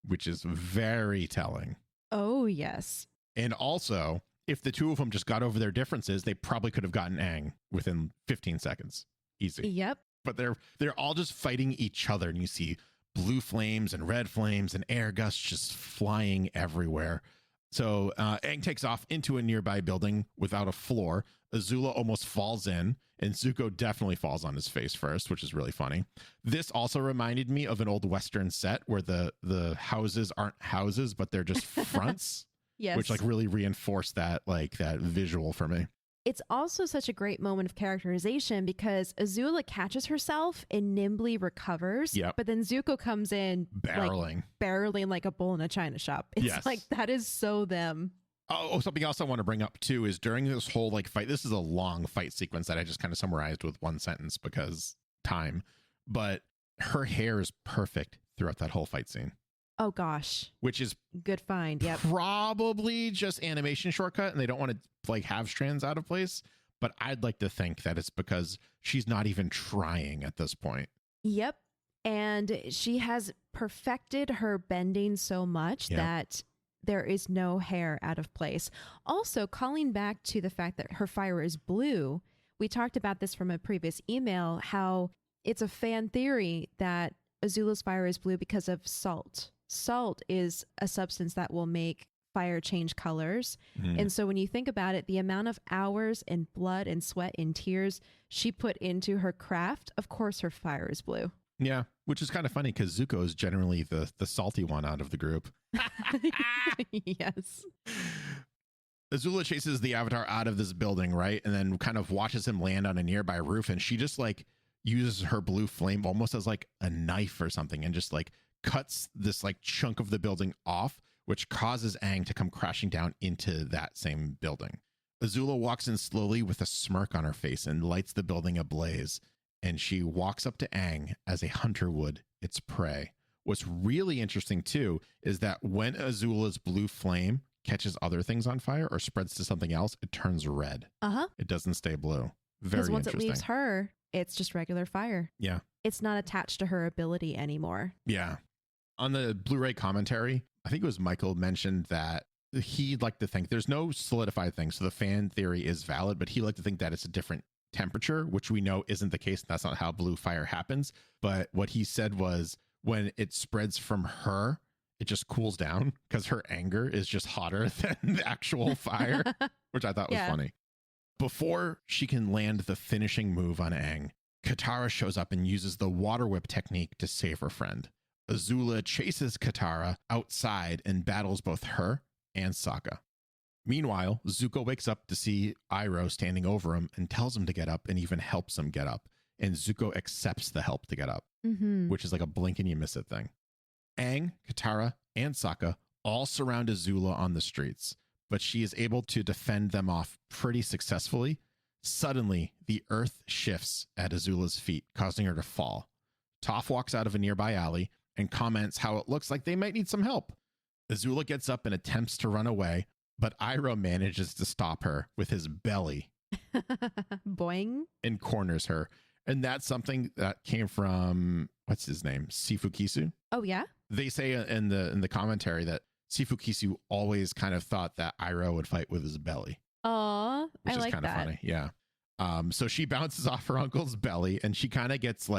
which is very telling. Oh, yes. And also, if the two of them just got over their differences, they probably could have gotten Aang within 15 seconds. Easy. Yep. But they're all just fighting each other, and you see blue flames and red flames and air gusts just flying everywhere. So Aang takes off into a nearby building without a floor. Azula almost falls in, and Zuko definitely falls on his face first, which is really funny. This also reminded me of an old Western set where the houses aren't houses, but they're just fronts. Yes. Which like really reinforced that visual for me. It's also such a great moment of characterization because Azula catches herself and nimbly recovers. Yep. But then Zuko comes in barreling like a bull in a china shop. It's Yes. like that is so them. Oh, something else I want to bring up too is during this whole fight, this is a long fight sequence that I just kind of summarized with one sentence because time, but her hair is perfect throughout that whole fight scene. Oh gosh. Which is good find. Yep. Probably just animation shortcut, and they don't want to have strands out of place, but I'd like to think that it's because she's not even trying at this point. Yep. And she has perfected her bending so much that there is no hair out of place. Also, calling back to the fact that her fire is blue, we talked about this from a previous email, how it's a fan theory that Azula's fire is blue because of salt. Salt is a substance that will make fire change colors. And so when you think about it, the amount of hours and blood and sweat and tears she put into her craft, of course her fire is blue. Yeah, which is kind of funny because Zuko is generally the salty one out of the group. Yes. Azula chases the Avatar out of this building, right? And then kind of watches him land on a nearby roof, and she just uses her blue flame almost as a knife or something and just cuts this chunk of the building off, which causes Aang to come crashing down into that same building. Azula walks in slowly with a smirk on her face and lights the building ablaze. And she walks up to Aang as a hunter would its prey. What's really interesting too is that when Azula's blue flame catches other things on fire or spreads to something else, it turns red. It doesn't stay blue. Very interesting. Because once it interesting. leaves her, it's just regular fire. Yeah. It's not attached to her ability anymore. Yeah. On the Blu-ray commentary, I think it was Michael mentioned that he'd like to think there's no solidified thing. So the fan theory is valid, but he'd like to think that it's a different temperature, which we know isn't the case. That's not how blue fire happens. But what he said was when it spreads from her, it just cools down because her anger is just hotter than the actual fire, which I thought was funny. Before she can land the finishing move on Aang, Katara shows up and uses the water whip technique to save her friend. Azula chases Katara outside and battles both her and Sokka. Meanwhile, Zuko wakes up to see Iroh standing over him and tells him to get up and even helps him get up. And Zuko accepts the help to get up, which is like a blink and you miss it thing. Aang, Katara, and Sokka all surround Azula on the streets, but she is able to defend them off pretty successfully. Suddenly, the earth shifts at Azula's feet, causing her to fall. Toph walks out of a nearby alley and comments how it looks like they might need some help. Azula gets up and attempts to run away, but Iroh manages to stop her with his belly. Boing. And corners her. And that's something that came from, what's his name? Sifu Kisu. Oh, yeah? They say in the commentary that Sifu Kisu always kind of thought that Iroh would fight with his belly. Aw, which I is like kind of that. funny. Yeah. So she bounces off her uncle's belly and she kind of gets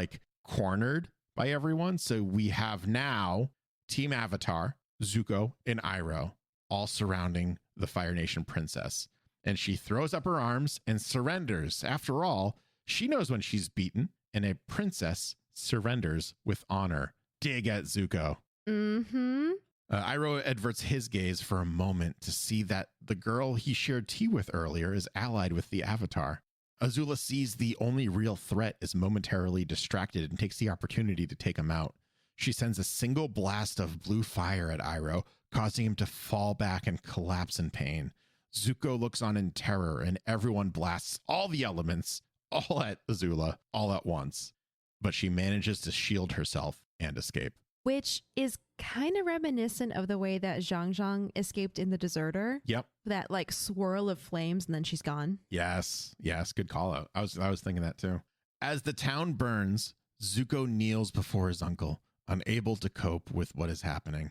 cornered by everyone. So we have now Team Avatar, Zuko, and Iroh all surrounding the Fire Nation princess. And she throws up her arms and surrenders. After all, she knows when she's beaten, and a princess surrenders with honor. Dig at Zuko. Iroh adverts his gaze for a moment to see that the girl he shared tea with earlier is allied with the Avatar. Azula sees the only real threat is momentarily distracted and takes the opportunity to take him out. She sends a single blast of blue fire at Iroh, causing him to fall back and collapse in pain. Zuko looks on in terror, and everyone blasts all the elements, all at Azula, all at once. But she manages to shield herself and escape. Which is kind of reminiscent of the way that Zhang Zhang escaped in The Deserter. Yep. That like swirl of flames and then she's gone. Yes. Good call out. I was thinking that too. As the town burns, Zuko kneels before his uncle, unable to cope with what is happening.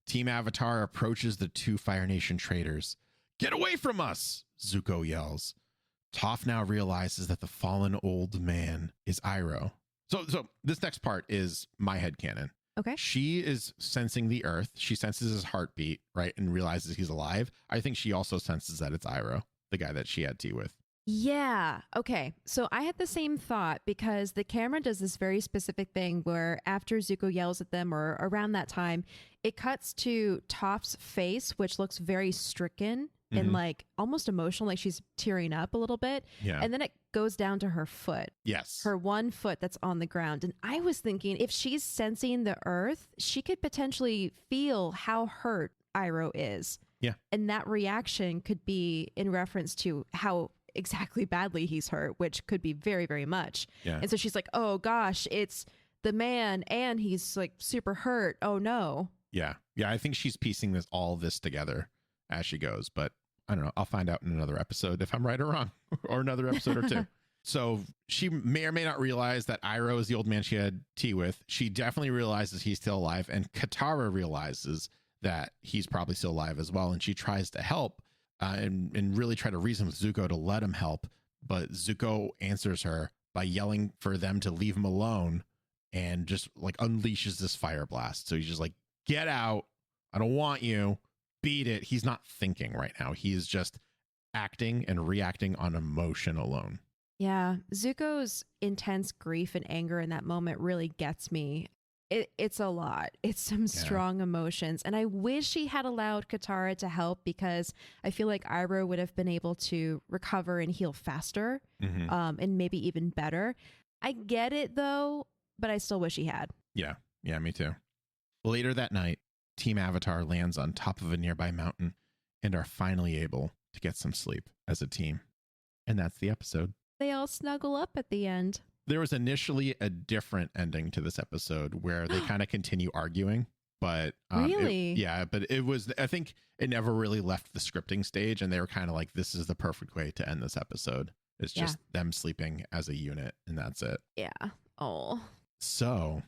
Team Avatar approaches the two Fire Nation traders. "Get away from us!" Zuko yells. Toph now realizes that the fallen old man is Iroh. So this next part is my headcanon. Okay. She is sensing the earth. She senses his heartbeat, right? And realizes he's alive. I think she also senses that it's Iroh, the guy that she had tea with. Yeah. Okay. So I had the same thought because the camera does this very specific thing where after Zuko yells at them or around that time, it cuts to Toph's face, which looks very stricken and like almost emotional, like she's tearing up a little bit. Yeah. And then it goes down to her foot. Yes. Her one foot that's on the ground. And I was thinking if she's sensing the earth, she could potentially feel how hurt Iroh is. Yeah. And that reaction could be in reference to how exactly badly he's hurt, which could be very, very much. Yeah. And so she's like, oh gosh, it's the man and he's like super hurt. Oh no. Yeah. I think she's piecing all this together as she goes, but I don't know. I'll find out in another episode if I'm right or wrong, or another episode or two. So she may or may not realize that Iroh is the old man she had tea with. She definitely realizes he's still alive, and Katara realizes that he's probably still alive as well. And she tries to help and really try to reason with Zuko to let him help. But Zuko answers her by yelling for them to leave him alone and just like unleashes this fire blast. So he's just like, "Get out. I don't want you." Beat it. He's not thinking right now. He's just acting and reacting on emotion alone. Yeah. Zuko's intense grief and anger in that moment really gets me. It's a lot. It's some strong emotions. And I wish he had allowed Katara to help because I feel like Iroh would have been able to recover and heal faster and maybe even better. I get it though, but I still wish he had. Yeah, me too. Later that night, Team Avatar lands on top of a nearby mountain and are finally able to get some sleep as a team. And that's the episode. They all snuggle up at the end. There was initially a different ending to this episode where they kind of continue arguing, but really? But it was, I think it never really left the scripting stage, and they were kind of like, this is the perfect way to end this episode. It's just them sleeping as a unit, and that's it. Yeah. Oh. So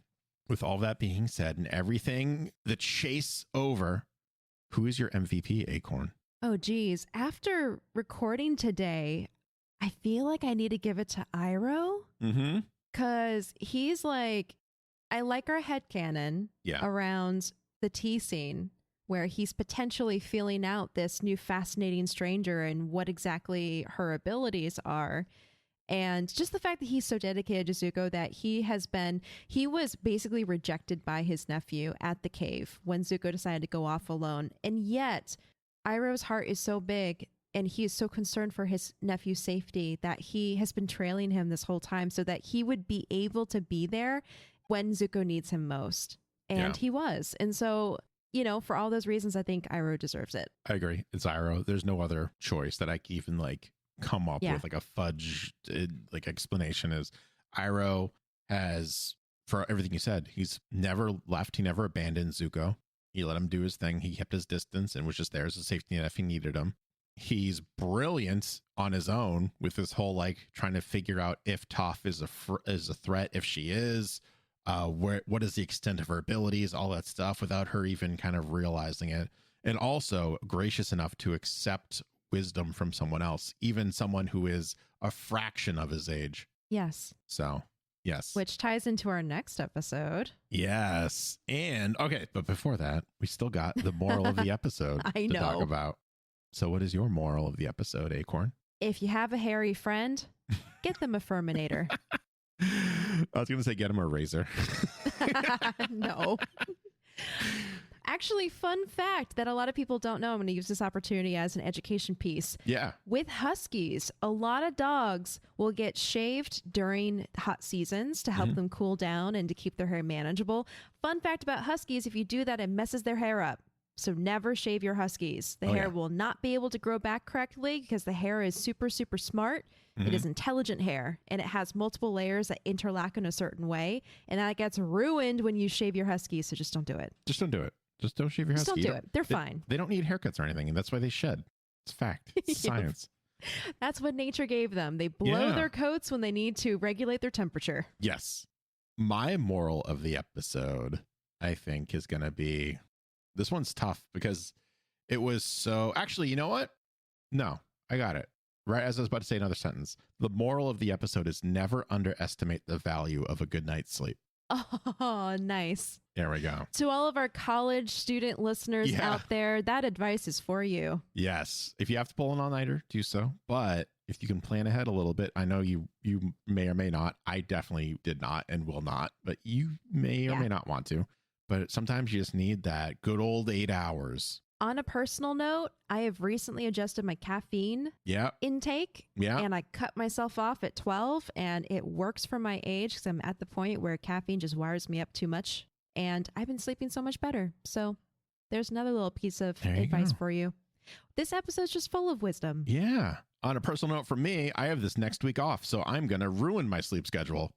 with all that being said and everything, the chase over, who is your MVP, Acorn? Oh, geez. After recording today, I feel like I need to give it to Iroh. Because he's like, I like our headcanon around the tea scene where he's potentially feeling out this new fascinating stranger and what exactly her abilities are. And just the fact that he's so dedicated to Zuko that he was basically rejected by his nephew at the cave when Zuko decided to go off alone. And yet Iroh's heart is so big and he is so concerned for his nephew's safety that he has been trailing him this whole time so that he would be able to be there when Zuko needs him most. And he was. And so, you know, for all those reasons, I think Iroh deserves it. I agree. It's Iroh. There's no other choice that I can even like come up with like a fudge like explanation. Is Iroh has, for everything you said, he's never left. He never abandoned Zuko. He let him do his thing. He kept his distance and was just there as a safety net if he needed him. He's brilliant on his own with this whole like trying to figure out if Toph is a threat, if she is, what is the extent of her abilities, all that stuff without her even kind of realizing it. And also gracious enough to accept wisdom from someone else, even someone who is a fraction of his age. Yes. So, yes. Which ties into our next episode. Yes. And okay, but before that, we still got the moral of the episode to talk about. So what is your moral of the episode, Acorn? If you have a hairy friend, get them a Furminator. I was going to say get him a razor. No. Actually, fun fact that a lot of people don't know. I'm going to use this opportunity as an education piece. Yeah. With huskies, a lot of dogs will get shaved during hot seasons to help them cool down and to keep their hair manageable. Fun fact about huskies, if you do that, it messes their hair up. So never shave your huskies. The hair will not be able to grow back correctly because the hair is super, super smart. It is intelligent hair, and it has multiple layers that interlock in a certain way, and that gets ruined when you shave your huskies, so just don't do it. Just don't do it. Just don't shave your husky. Just don't do it. They're fine. They don't need haircuts or anything, and that's why they shed. It's fact. It's science. That's what nature gave them. They blow their coats when they need to regulate their temperature. Yes. My moral of the episode, I think, is going to be, this one's tough because it was so... Actually, you know what? No, I got it. Right as I was about to say another sentence. The moral of the episode is never underestimate the value of a good night's sleep. Oh, nice. There we go. To all of our college student listeners out there, that advice is for you. Yes. If you have to pull an all-nighter, do so. But if you can plan ahead a little bit, I know you may or may not. I definitely did not and will not, but you may or may not want to. But sometimes you just need that good old 8 hours. On a personal note, I have recently adjusted my caffeine intake. And I cut myself off at 12, and it works for my age because I'm at the point where caffeine just wires me up too much. And I've been sleeping so much better. So there's another little piece of advice for you. This episode's just full of wisdom. Yeah. On a personal note for me, I have this next week off, so I'm going to ruin my sleep schedule.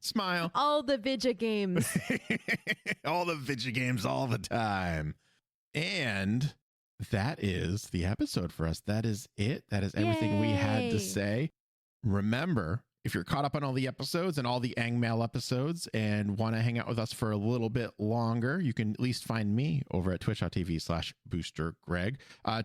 Smile. All the Vidya games. All the Vidya games all the time. And that is the episode for us. That is it. That is everything we had to say. Remember, if you're caught up on all the episodes and all the Aang Mail episodes and want to hang out with us for a little bit longer, you can at least find me over at twitch.tv/BoosterGreg.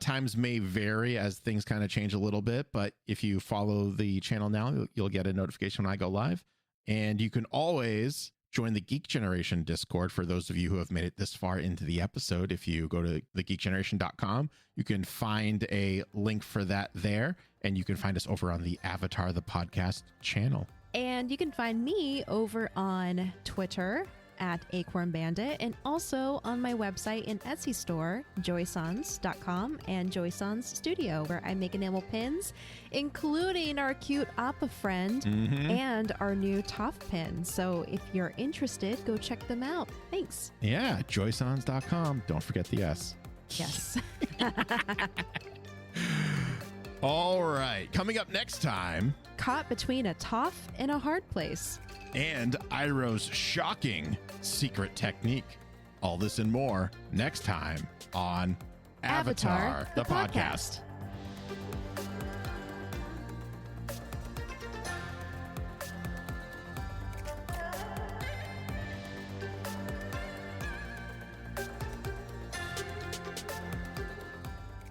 Times may vary as things kind of change a little bit, but if you follow the channel now, you'll get a notification when I go live. And you can always join the Geek Generation Discord for those of you who have made it this far into the episode. If you go to thegeekgeneration.com, you can find a link for that there, and you can find us over on the Avatar the Podcast channel. And you can find me over on Twitter at Acorn Bandit, and also on my website and Etsy store, joysons.com and Joysons Studio, where I make enamel pins, including our cute Appa friend and our new Toph pin. So if you're interested, go check them out. Thanks. Yeah, joysons.com. Don't forget the S. Yes. All right. Coming up next time, caught between a Toph and a hard place. And Iroh's shocking secret technique. All this and more next time on Avatar the Podcast.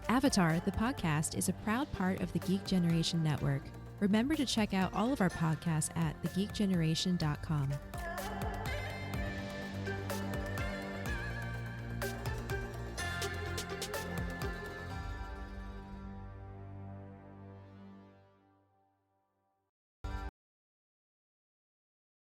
Avatar the Podcast is a proud part of the Geek Generation Network. Remember to check out all of our podcasts at thegeekgeneration.com.